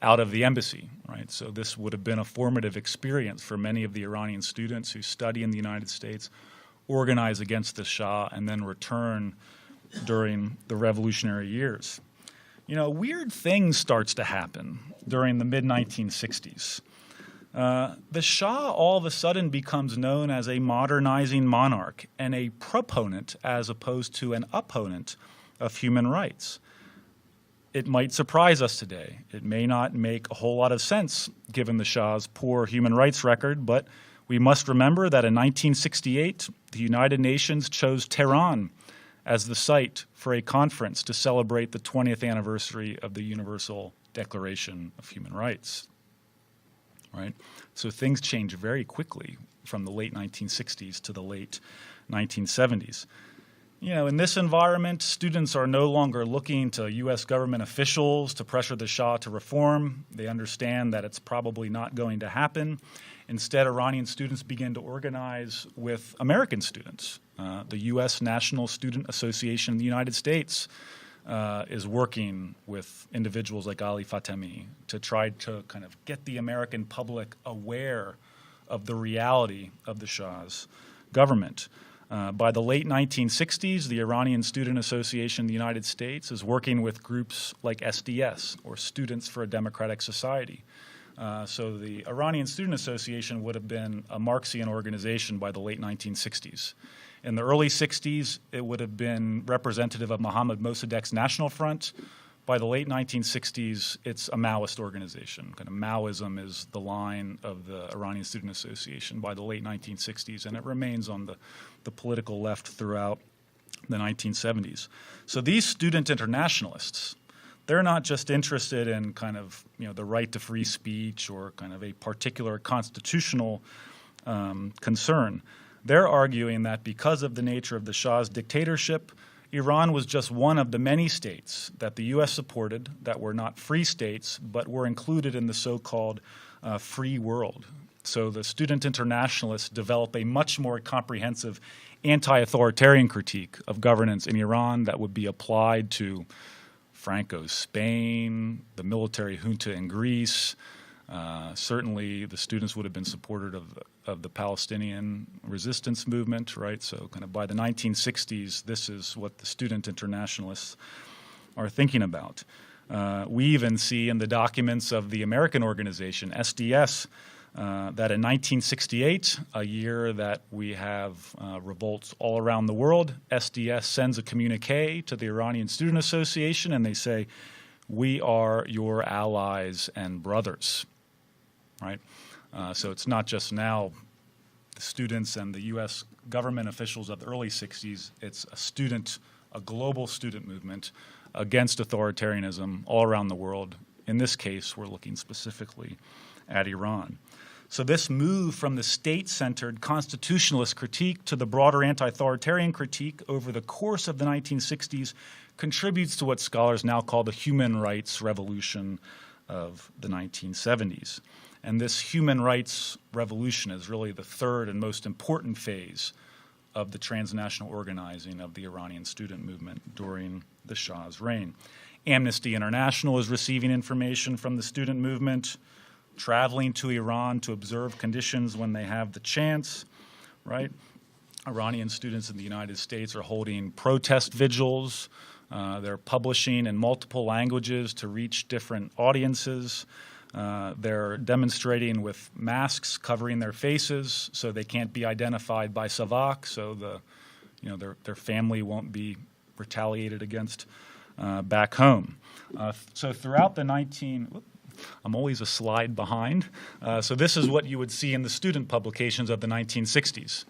out of the embassy, right? So this would have been a formative experience for many of the Iranian students who study in the United States, organize against the Shah, and then return during the revolutionary years. Weird things starts to happen during the mid-1960s. The Shah all of a sudden becomes known as a modernizing monarch and a proponent as opposed to an opponent of human rights. It might surprise us today. It may not make a whole lot of sense given the Shah's poor human rights record, but we must remember that in 1968, the United Nations chose Tehran as the site for a conference to celebrate the 20th anniversary of the Universal Declaration of Human Rights. Right? So things change very quickly from the late 1960s to the late 1970s. In this environment, students are no longer looking to U.S. government officials to pressure the Shah to reform. They understand that it's probably not going to happen. Instead, Iranian students begin to organize with American students. The U.S. National Student Association in the United States is working with individuals like Ali Fatemi to try to kind of get the American public aware of the reality of the Shah's government. By the late 1960s, the Iranian Student Association in the United States is working with groups like SDS, or Students for a Democratic Society. So the Iranian Student Association would have been a Marxian organization by the late 1960s. In the early 60s, it would have been representative of Mohammad Mossadegh's National Front. By the late 1960s, it's a Maoist organization. Kind of Maoism is the line of the Iranian Student Association by the late 1960s, and it remains on the political left throughout the 1970s. So these student internationalists, they're not just interested in kind of the right to free speech or kind of a particular constitutional concern. They're arguing that because of the nature of the Shah's dictatorship, Iran was just one of the many states that the U.S. supported that were not free states but were included in the so-called free world. So the student internationalists develop a much more comprehensive anti-authoritarian critique of governance in Iran that would be applied to Franco's Spain, the military junta in Greece. Certainly the students would have been supportive of the Palestinian resistance movement, right? So kind of by the 1960s, this is what the student internationalists are thinking about. We even see in the documents of the American organization, SDS, that in 1968, a year that we have revolts all around the world, SDS sends a communique to the Iranian Student Association and they say, "We are your allies and brothers." Right? So it's not just now the students and the U.S. government officials of the early 60s. It's a global student movement against authoritarianism all around the world. In this case, we're looking specifically at Iran. So this move from the state-centered constitutionalist critique to the broader anti-authoritarian critique over the course of the 1960s contributes to what scholars now call the human rights revolution of the 1970s. And this human rights revolution is really the third and most important phase of the transnational organizing of the Iranian student movement during the Shah's reign. Amnesty International is receiving information from the student movement, traveling to Iran to observe conditions when they have the chance, right? Iranian students in the United States are holding protest vigils. They're publishing in multiple languages to reach different audiences. They're demonstrating with masks covering their faces so they can't be identified by SAVAK, so their family won't be retaliated against. back home. So throughout the I'm always a slide behind. So this is what you would see in the student publications of the 1960s.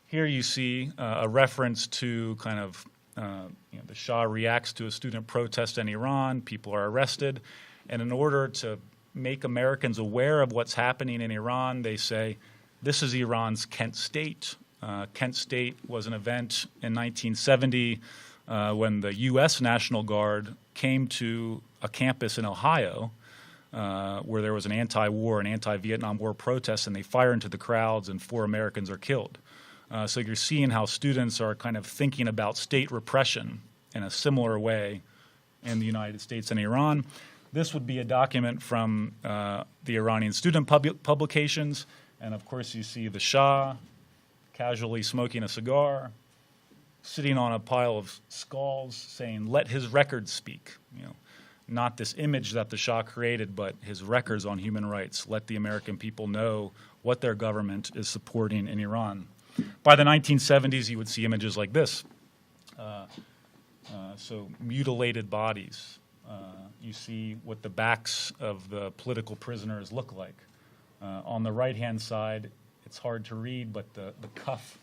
Here you see a reference to kind of the Shah reacts to a student protest in Iran, people are arrested, and in order to make Americans aware of what's happening in Iran, they say, this is Iran's Kent State. Kent State was an event in 1970 when the U.S. National Guard came to a campus in Ohio where there was an anti-war and anti-Vietnam War protest, and they fire into the crowds and 4 Americans are killed. So you're seeing how students are kind of thinking about state repression in a similar way in the United States and Iran. This would be a document from the Iranian student publications, and of course you see the Shah casually smoking a cigar, sitting on a pile of skulls saying, let his records speak. Not this image that the Shah created, but his records on human rights. Let the American people know what their government is supporting in Iran. By the 1970s, you would see images like this. So mutilated bodies. You see what the backs of the political prisoners look like. On the right-hand side, it's hard to read, but the cuff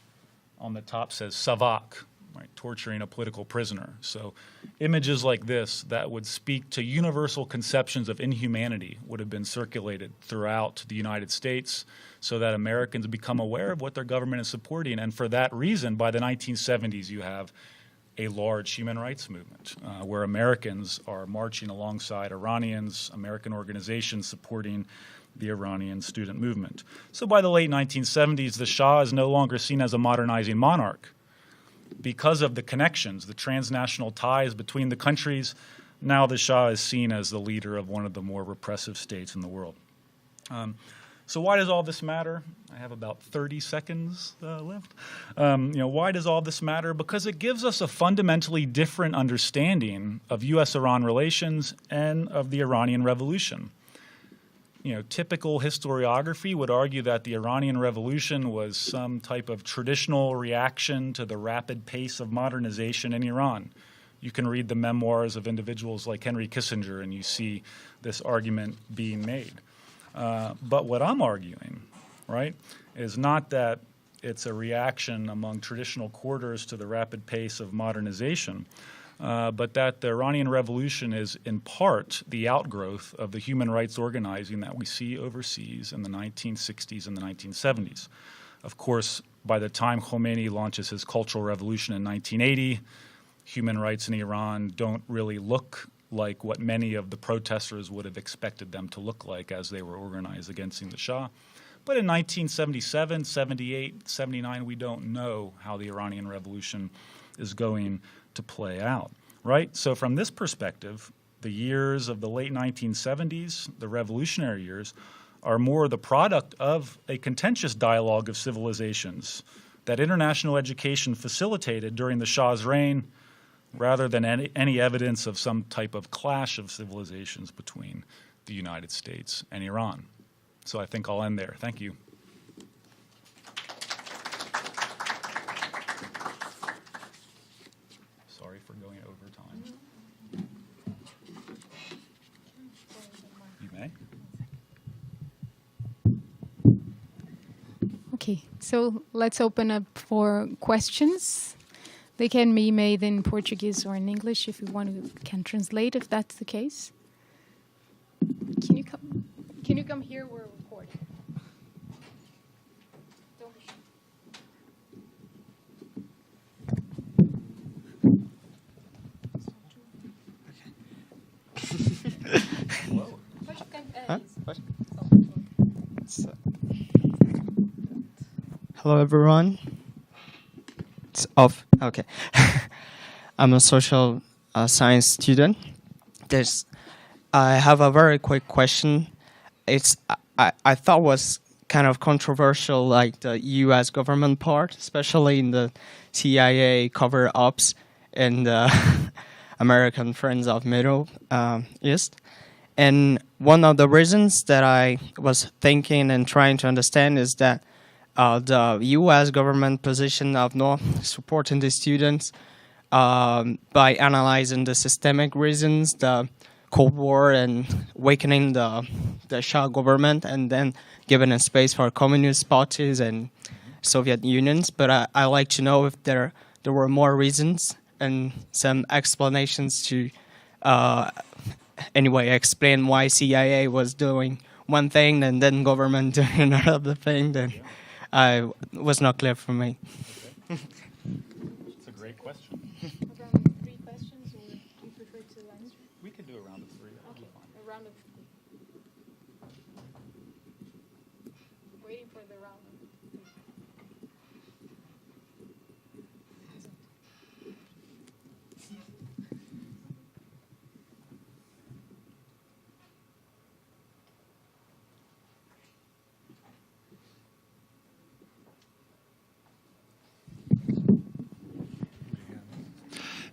on the top says Savak, right, torturing a political prisoner. So images like this that would speak to universal conceptions of inhumanity would have been circulated throughout the United States so that Americans become aware of what their government is supporting. And for that reason, by the 1970s, you have a large human rights movement where Americans are marching alongside Iranians, American organizations supporting the Iranian student movement. So by the late 1970s, the Shah is no longer seen as a modernizing monarch. Because of the connections, the transnational ties between the countries, now the Shah is seen as the leader of one of the more repressive states in the world. So why does all this matter? I have about 30 seconds left. Why does all this matter? Because it gives us a fundamentally different understanding of U.S.-Iran relations and of the Iranian Revolution. Typical historiography would argue that the Iranian Revolution was some type of traditional reaction to the rapid pace of modernization in Iran. You can read the memoirs of individuals like Henry Kissinger, and you see this argument being made. But what I'm arguing, right, is not that it's a reaction among traditional quarters to the rapid pace of modernization, but that the Iranian Revolution is in part the outgrowth of the human rights organizing that we see overseas in the 1960s and the 1970s. Of course, by the time Khomeini launches his Cultural Revolution in 1980, human rights in Iran don't really look like what many of the protesters would have expected them to look like as they were organized against the Shah. But in 1977, 78, 79, we don't know how the Iranian Revolution is going to play out, right? So from this perspective, the years of the late 1970s, the revolutionary years, are more the product of a contentious dialogue of civilizations that international education facilitated during the Shah's reign, rather than any evidence of some type of clash of civilizations between the United States and Iran. So I think I'll end there. Thank you. Sorry for going over time. You may. Okay, so let's open up for questions. They can be made in Portuguese or in English. If you want, we can translate if that's the case. Can you come here? We're recording. Hello, everyone. It's off. Okay. I'm a social science student. I have a very quick question. I thought was kind of controversial, like the U.S. government part, especially in the CIA cover-ups and American Friends of Middle East. And one of the reasons that I was thinking and trying to understand is that the U.S. government position of not supporting the students by analyzing the systemic reasons, the Cold War and weakening the Shah government, and then giving a space for communist parties and Soviet unions. But I like to know if there were more reasons and some explanations to anyway explain why CIA was doing one thing and then government doing another thing. Then I was not clear for me. It's a great question. Around 3 questions, or do you prefer to answer? We could do a round of 3. Okay, a round of. Waiting for the round of.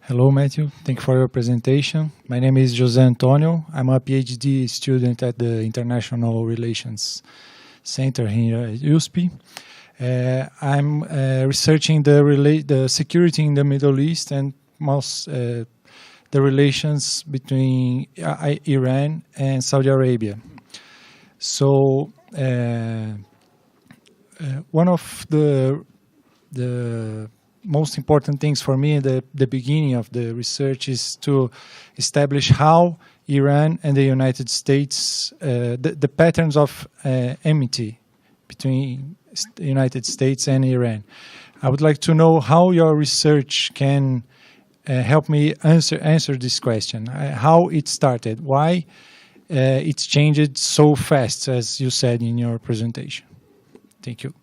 Hello, Matthew. Thank you for your presentation. My name is José Antonio. I'm a PhD student at the International Relations Center here at USP. I'm researching the security in the Middle East and most the relations between Iran and Saudi Arabia. So one of the most important things for me at the beginning of the research is to establish how Iran and the United States, the patterns of enmity between the United States and Iran. I would like to know how your research can help me answer this question, how it started, why it's changed so fast, as you said in your presentation. Thank you.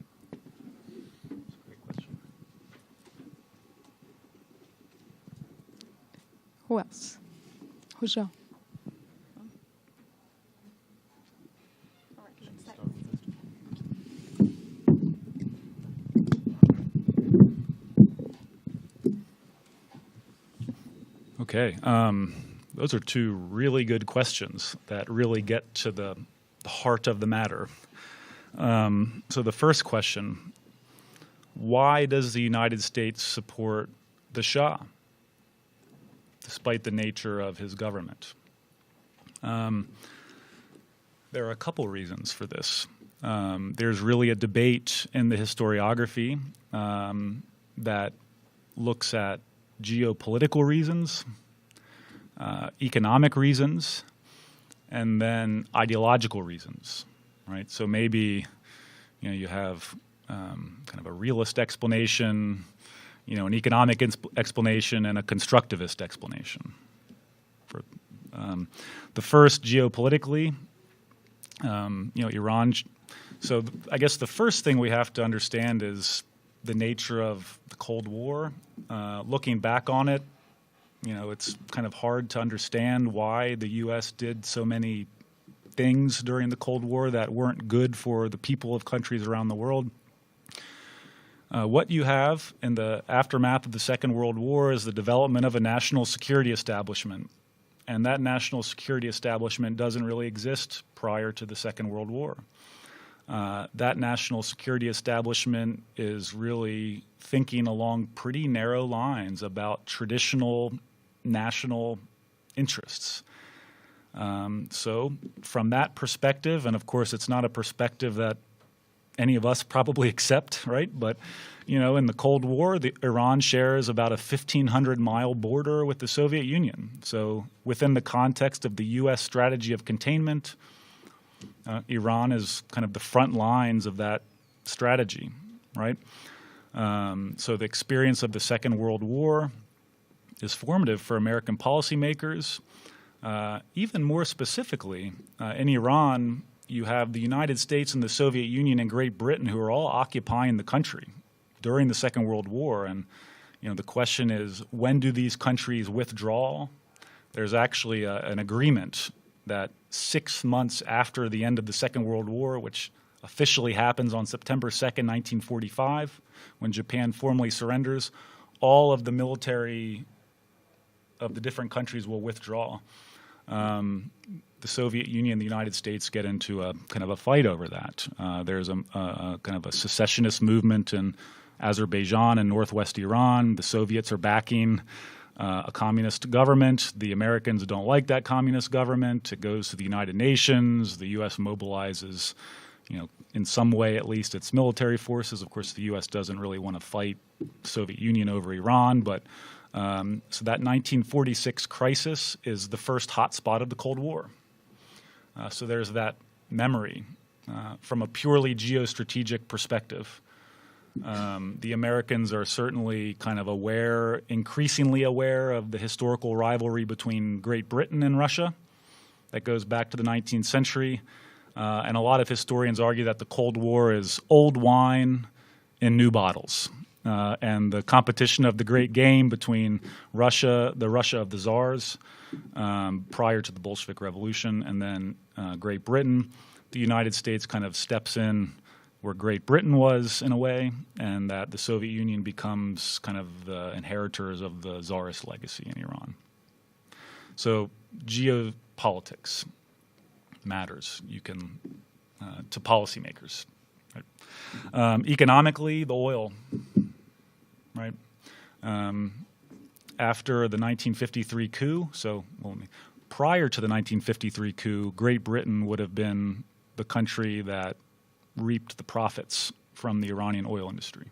Who else? Rojão. Okay. Those are 2 really good questions that really get to the heart of the matter. So the first question, why does the United States support the Shah, despite the nature of his government? There are a couple reasons for this. There's really a debate in the historiography that looks at geopolitical reasons, economic reasons, and then ideological reasons, right? So maybe you have kind of a realist explanation, an economic explanation, and a constructivist explanation. For the first, geopolitically, Iran. So I guess the first thing we have to understand is the nature of the Cold War. Looking back on it, it's kind of hard to understand why the U.S. did so many things during the Cold War that weren't good for the people of countries around the world. What you have in the aftermath of the Second World War is the development of a national security establishment. And that national security establishment doesn't really exist prior to the Second World War. That national security establishment is really thinking along pretty narrow lines about traditional national interests. So from that perspective, and of course it's not a perspective that any of us probably accept, right? But, in the Cold War, Iran shares about a 1,500-mile border with the Soviet Union. So within the context of the U.S. strategy of containment, Iran is kind of the front lines of that strategy, right? So the experience of the Second World War is formative for American policymakers. Even more specifically, in Iran, you have the United States and the Soviet Union and Great Britain who are all occupying the country during the Second World War. And, the question is, when do these countries withdraw? There's actually an agreement that 6 months after the end of the Second World War, which officially happens on September 2nd, 1945, when Japan formally surrenders, all of the military of the different countries will withdraw. The Soviet Union and the United States get into a kind of a fight over that. There's a kind of a secessionist movement in Azerbaijan and northwest Iran. The Soviets are backing a communist government. The Americans don't like that communist government. It goes to the United Nations. The U.S. mobilizes, in some way at least, its military forces. Of course, the U.S. doesn't really want to fight the Soviet Union over Iran, but so that 1946 crisis is the first hot spot of the Cold War. So there's that memory. From a purely geostrategic perspective, the Americans are certainly kind of increasingly aware of the historical rivalry between Great Britain and Russia that goes back to the 19th century. And a lot of historians argue that the Cold War is old wine in new bottles. And the competition of the great game between the Russia of the Tsars prior to the Bolshevik Revolution, and then Great Britain, the United States kind of steps in where Great Britain was in a way, and that the Soviet Union becomes kind of the inheritors of the Tsarist legacy in Iran. So geopolitics matters. To policymakers. Right? Economically, the oil. Right. After the 1953 coup, prior to the 1953 coup, Great Britain would have been the country that reaped the profits from the Iranian oil industry.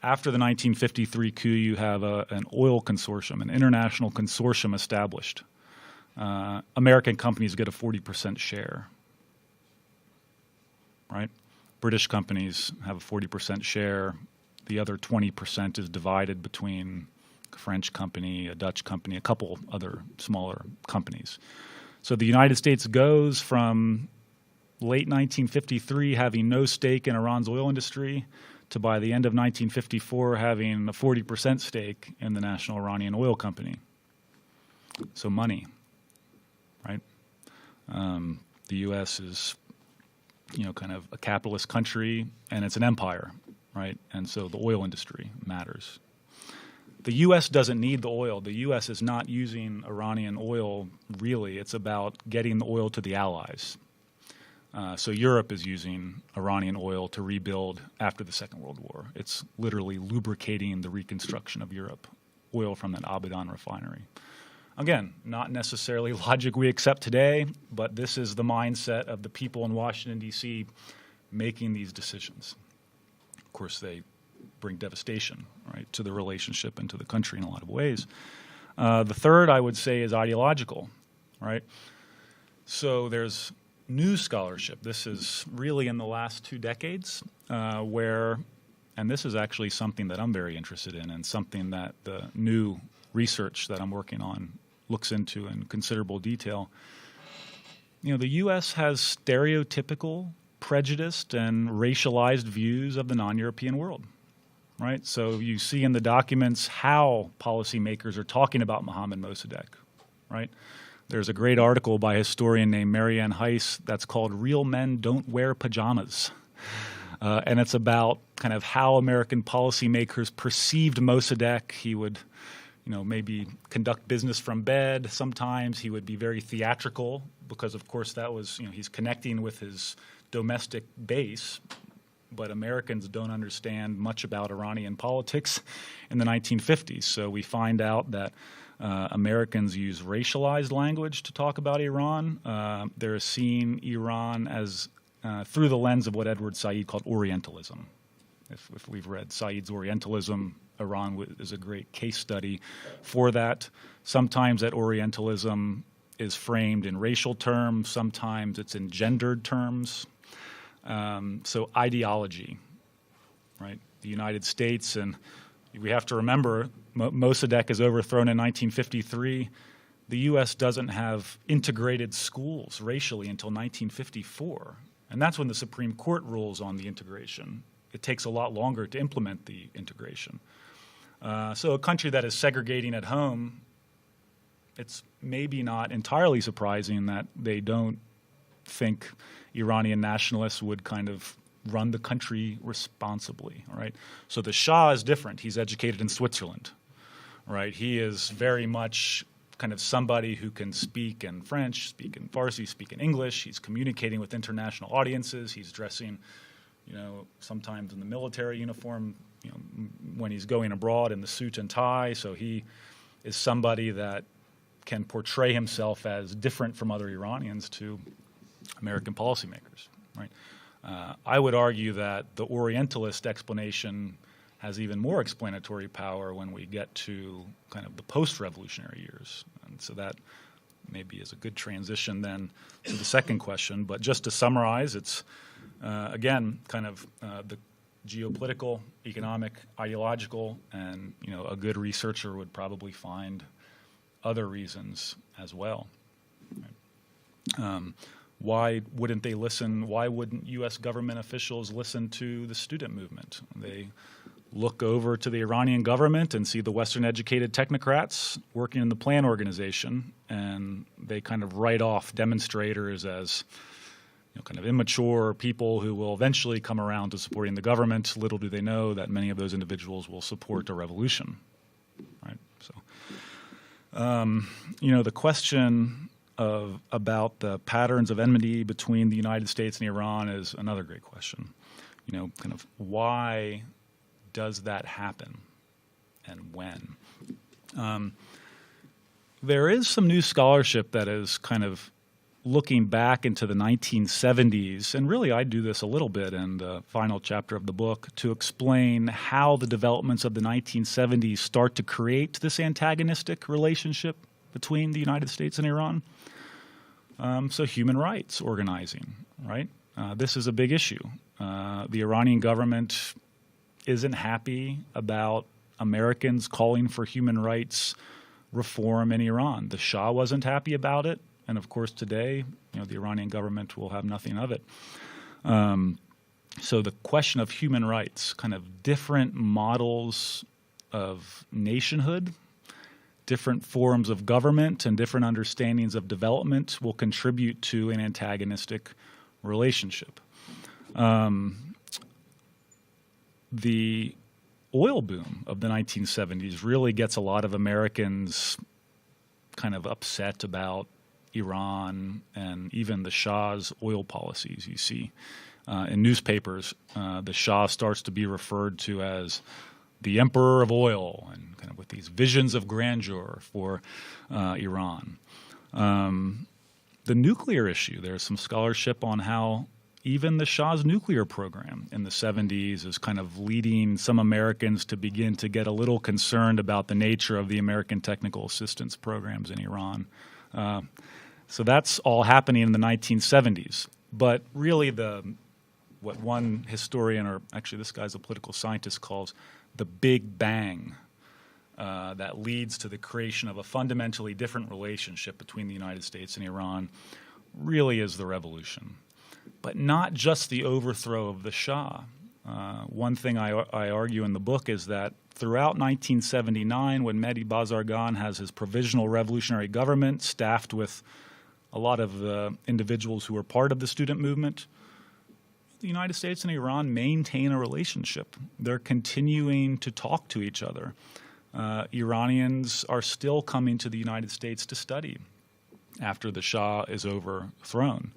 After the 1953 coup, you have an oil consortium, an international consortium established. American companies get a 40% share. Right? British companies have a 40% share. The other 20% is divided between a French company, a Dutch company, a couple other smaller companies. So the United States goes from late 1953 having no stake in Iran's oil industry to by the end of 1954 having a 40% stake in the National Iranian Oil Company. So money, right? The U.S. is, kind of a capitalist country, and it's an empire, right? And so the oil industry matters. The U.S. doesn't need the oil. The U.S. is not using Iranian oil, really. It's about getting the oil to the Allies. So Europe is using Iranian oil to rebuild after the Second World War. It's literally lubricating the reconstruction of Europe, oil from that Abadan refinery. Again, not necessarily logic we accept today, but this is the mindset of the people in Washington, D.C. making these decisions. Of course, they bring devastation, right, to the relationship and to the country in a lot of ways. The third, I would say, is ideological, right? So there's new scholarship. This is really in the last 2 decades where, and this is actually something that I'm very interested in and something that the new research that I'm working on looks into in considerable detail. The U.S. has stereotypical, prejudiced, and racialized views of the non-European world, right? So you see in the documents how policymakers are talking about Mohammad Mossadegh, right? There's a great article by a historian named Marianne Heiss that's called "Real Men Don't Wear Pajamas." And it's about kind of how American policymakers perceived Mossadegh. He would, maybe conduct business from bed. Sometimes he would be very theatrical because, of course, that was, he's connecting with his domestic base. But Americans don't understand much about Iranian politics in the 1950s. So we find out that Americans use racialized language to talk about Iran. They're seeing Iran as through the lens of what Edward Said called Orientalism. If we've read Said's Orientalism, Iran is a great case study for that. Sometimes that Orientalism is framed in racial terms. Sometimes it's in gendered terms. So ideology, right? The United States, and we have to remember Mossadegh is overthrown in 1953. The U.S. doesn't have integrated schools racially until 1954. And that's when the Supreme Court rules on the integration. It takes a lot longer to implement the integration. So a country that is segregating at home, it's maybe not entirely surprising that they don't think Iranian nationalists would kind of run the country responsibly, right? So the Shah is different. He's educated in Switzerland, right? He is very much kind of somebody who can speak in French, speak in Farsi, speak in English. He's communicating with international audiences. He's dressing sometimes in the military uniform, when he's going abroad in the suit and tie. So he is somebody that can portray himself as different from other Iranians to American policymakers, right? I would argue that the Orientalist explanation has even more explanatory power when we get to kind of the post-revolutionary years. And so that maybe is a good transition then to the second question. But just to summarize, it's, again, kind of the geopolitical, economic, ideological, and a good researcher would probably find other reasons as well. Why wouldn't they listen? Why wouldn't U.S. government officials listen to the student movement? They look over to the Iranian government and see the Western-educated technocrats working in the Plan Organization, and they kind of write off demonstrators as kind of immature people who will eventually come around to supporting the government. Little do they know that many of those individuals will support a revolution, right? So, the question about the patterns of enmity between the United States and Iran is another great question. Kind of why does that happen and when? There is some new scholarship that is kind of looking back into the 1970s, and really I do this a little bit in the final chapter of the book to explain how the developments of the 1970s start to create this antagonistic relationship between the United States and Iran. So human rights organizing, right? This is a big issue. The Iranian government isn't happy about Americans calling for human rights reform in Iran. The Shah wasn't happy about it. And of course, today, the Iranian government will have nothing of it. So the question of human rights, kind of different models of nationhood, different forms of government, and different understandings of development will contribute to an antagonistic relationship. The oil boom of the 1970s really gets a lot of Americans kind of upset about Iran and even the Shah's oil policies. You see in newspapers, the Shah starts to be referred to as the emperor of oil, and kind of with these visions of grandeur for Iran. The nuclear issue, there's some scholarship on how even the Shah's nuclear program in the 70s is kind of leading some Americans to begin to get a little concerned about the nature of the American technical assistance programs in Iran. So that's all happening in the 1970s. But really what one historian, or actually this guy's a political scientist, calls the Big Bang that leads to the creation of a fundamentally different relationship between the United States and Iran really is the revolution. But not just the overthrow of the Shah. One thing I argue in the book is that throughout 1979, when Mehdi Bazargan has his provisional revolutionary government staffed with a lot of the individuals who were part of the student movement, the United States and Iran maintain a relationship. They're continuing to talk to each other. Iranians are still coming to the United States to study after the Shah is overthrown.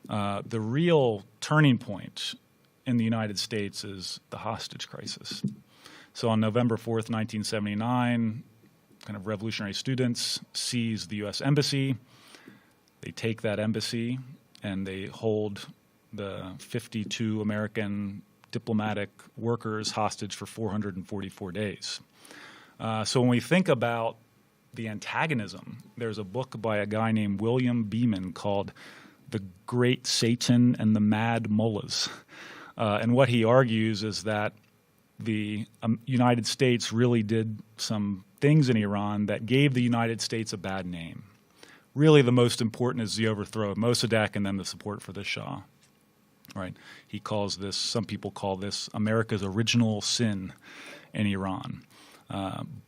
The real turning point in the United States is the hostage crisis. So on November 4th, 1979, kind of revolutionary students seize the U.S. Embassy. They take that embassy and they hold the 52 American diplomatic workers hostage for 444 days. So when we think about the antagonism, there's a book by a guy named William Beeman called The Great Satan and the Mad Mullahs. And what he argues is that the United States really did some things in Iran that gave the United States a bad name. Really the most important is the overthrow of Mossadegh and then the support for the Shah. Right? He calls this, some people call this America's original sin in Iran.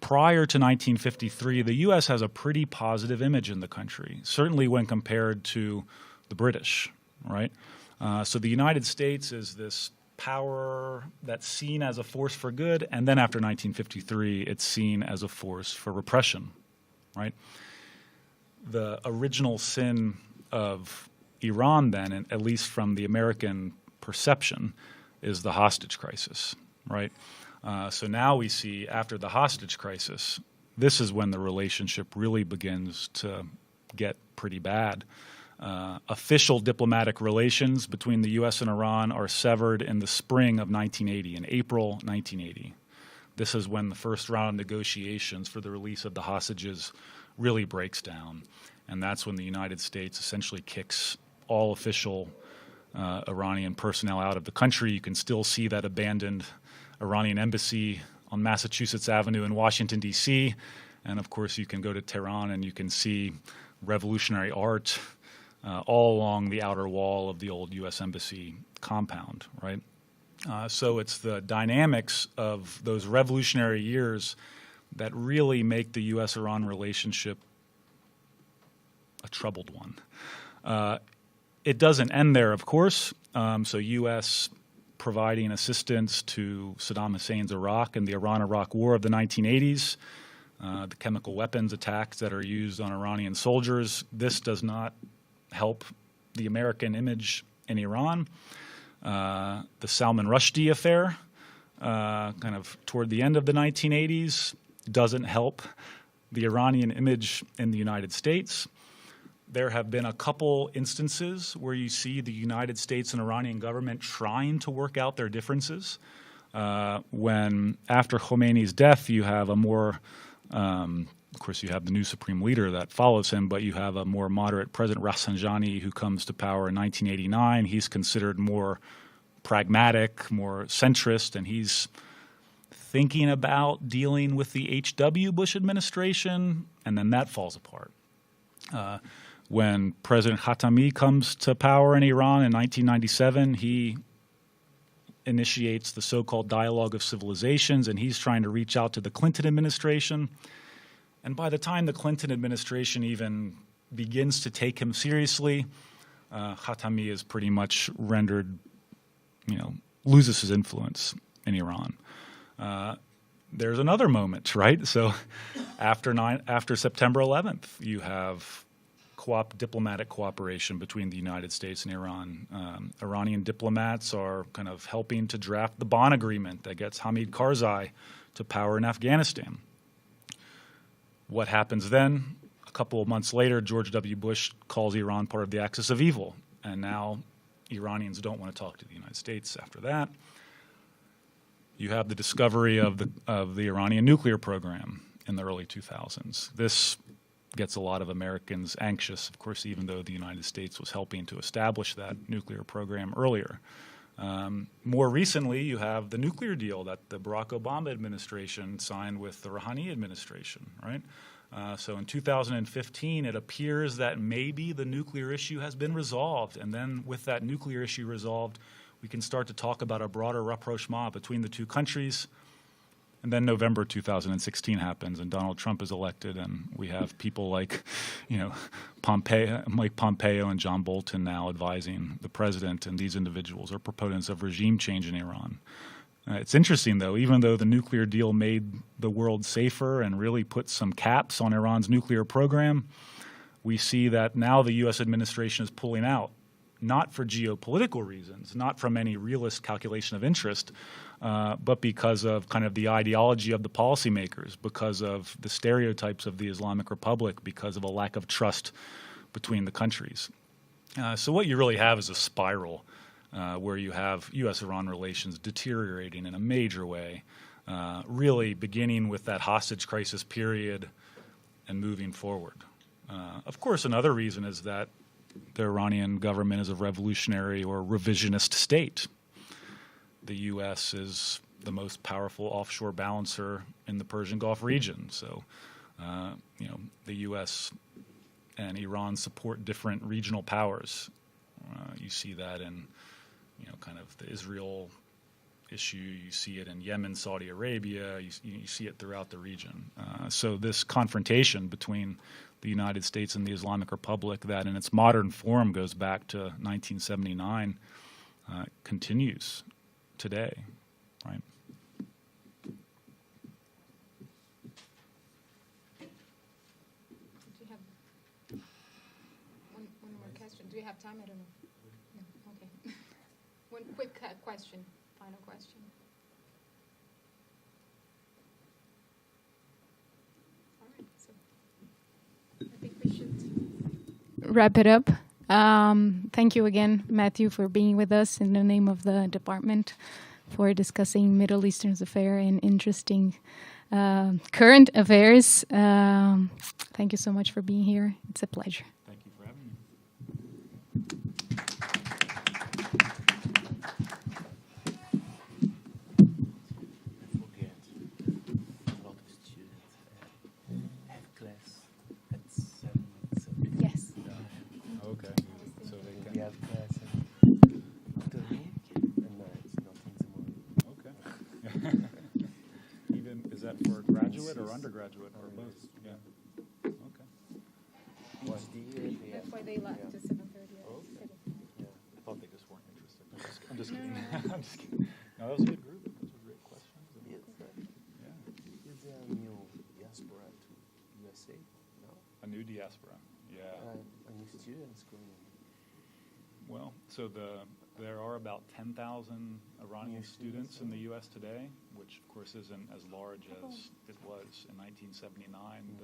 Prior to 1953, the U.S. has a pretty positive image in the country, certainly when compared to the British, right? So the United States is this power that's seen as a force for good, and then after 1953, it's seen as a force for repression, right? The original sin of Iran then, at least from the American perception, is the hostage crisis, right? So now we see after the hostage crisis, this is when the relationship really begins to get pretty bad. Official diplomatic relations between the U.S. and Iran are severed in the spring of 1980, in April 1980. This is when the first round of negotiations for the release of the hostages really breaks down. And that's when the United States essentially kicks all official Iranian personnel out of the country. You can still see that abandoned Iranian embassy on Massachusetts Avenue in Washington, D.C. And of course, you can go to Tehran and you can see revolutionary art all along the outer wall of the old U.S. Embassy compound, right? So it's the dynamics of those revolutionary years that really make the U.S.-Iran relationship a troubled one. It doesn't end there, of course. So U.S. providing assistance to Saddam Hussein's Iraq and the Iran-Iraq War of the 1980s, the chemical weapons attacks that are used on Iranian soldiers. This does not help the American image in Iran. The Salman Rushdie affair, kind of toward the end of the 1980s, doesn't help the Iranian image in the United States. There have been a couple instances where you see the United States and Iranian government trying to work out their differences. When after Khomeini's death, you have a more, of course, you have the new supreme leader that follows him, but you have a more moderate President Rafsanjani who comes to power in 1989. He's considered more pragmatic, more centrist, and he's thinking about dealing with the H.W. Bush administration, and then that falls apart. When President Khatami comes to power in Iran in 1997, he initiates the so-called Dialogue of Civilizations, and he's trying to reach out to the Clinton administration. And by the time the Clinton administration even begins to take him seriously, Khatami is pretty much rendered, loses his influence in Iran. There's another moment, right? So after September 11th, you have diplomatic cooperation between the United States and Iran. Iranian diplomats are kind of helping to draft the Bonn Agreement that gets Hamid Karzai to power in Afghanistan. What happens then? A couple of months later, George W. Bush calls Iran part of the axis of evil, and now Iranians don't want to talk to the United States after that. You have the discovery of the Iranian nuclear program in the early 2000s. This gets a lot of Americans anxious, of course, even though the United States was helping to establish that nuclear program earlier. More recently, you have the nuclear deal that the Barack Obama administration signed with the Rouhani administration, right? So in 2015, it appears that maybe the nuclear issue has been resolved. And then with that nuclear issue resolved, we can start to talk about a broader rapprochement between the two countries. And then November 2016 happens, and Donald Trump is elected, and we have people like, Mike Pompeo and John Bolton now advising the president, and these individuals are proponents of regime change in Iran. It's interesting, though, even though the nuclear deal made the world safer and really put some caps on Iran's nuclear program, we see that now the U.S. administration is pulling out, not for geopolitical reasons, not from any realist calculation of interest, but because of kind of the ideology of the policymakers, because of the stereotypes of the Islamic Republic, because of a lack of trust between the countries. So what you really have is a spiral where you have U.S.-Iran relations deteriorating in a major way, really beginning with that hostage crisis period and moving forward. Of course, another reason is that the Iranian government is a revolutionary or revisionist state. The U.S. is the most powerful offshore balancer in the Persian Gulf region. So, the U.S. and Iran support different regional powers. You see that in, kind of the Israel issue. You see it in Yemen, Saudi Arabia. You see it throughout the region. So this confrontation between the United States and the Islamic Republic that in its modern form goes back to 1979 continues today, right? Do you have one more question? Do you have time? I don't know. No. Okay. One quick question. final question. All right, so I think we should wrap it up. Thank you again, Matthew, for being with us in the name of the department for discussing Middle Eastern affairs and interesting current affairs. Thank you so much for being here. It's a pleasure. Thank you for having me. Forget a lot of students have class at 7. Yes. Okay. So they We can. have class at 3, and it's not in the morning. Okay. Even is that for graduate or undergraduate or both? Yeah. Okay. Each year they have. That's why they left Yeah. to 7:30. Okay. Yeah. I thought they just weren't interested. I'm just kidding. I'm just kidding. No, that was a good group. Those were great questions. Yes. Yeah. Is there a new diaspora to USA? No. A new diaspora. Yeah. A new students going. Well, so there are about 10,000 Iranian New students students, in the U.S. today, which of course isn't as large as it was in 1979.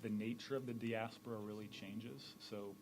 The nature of the diaspora really changes. So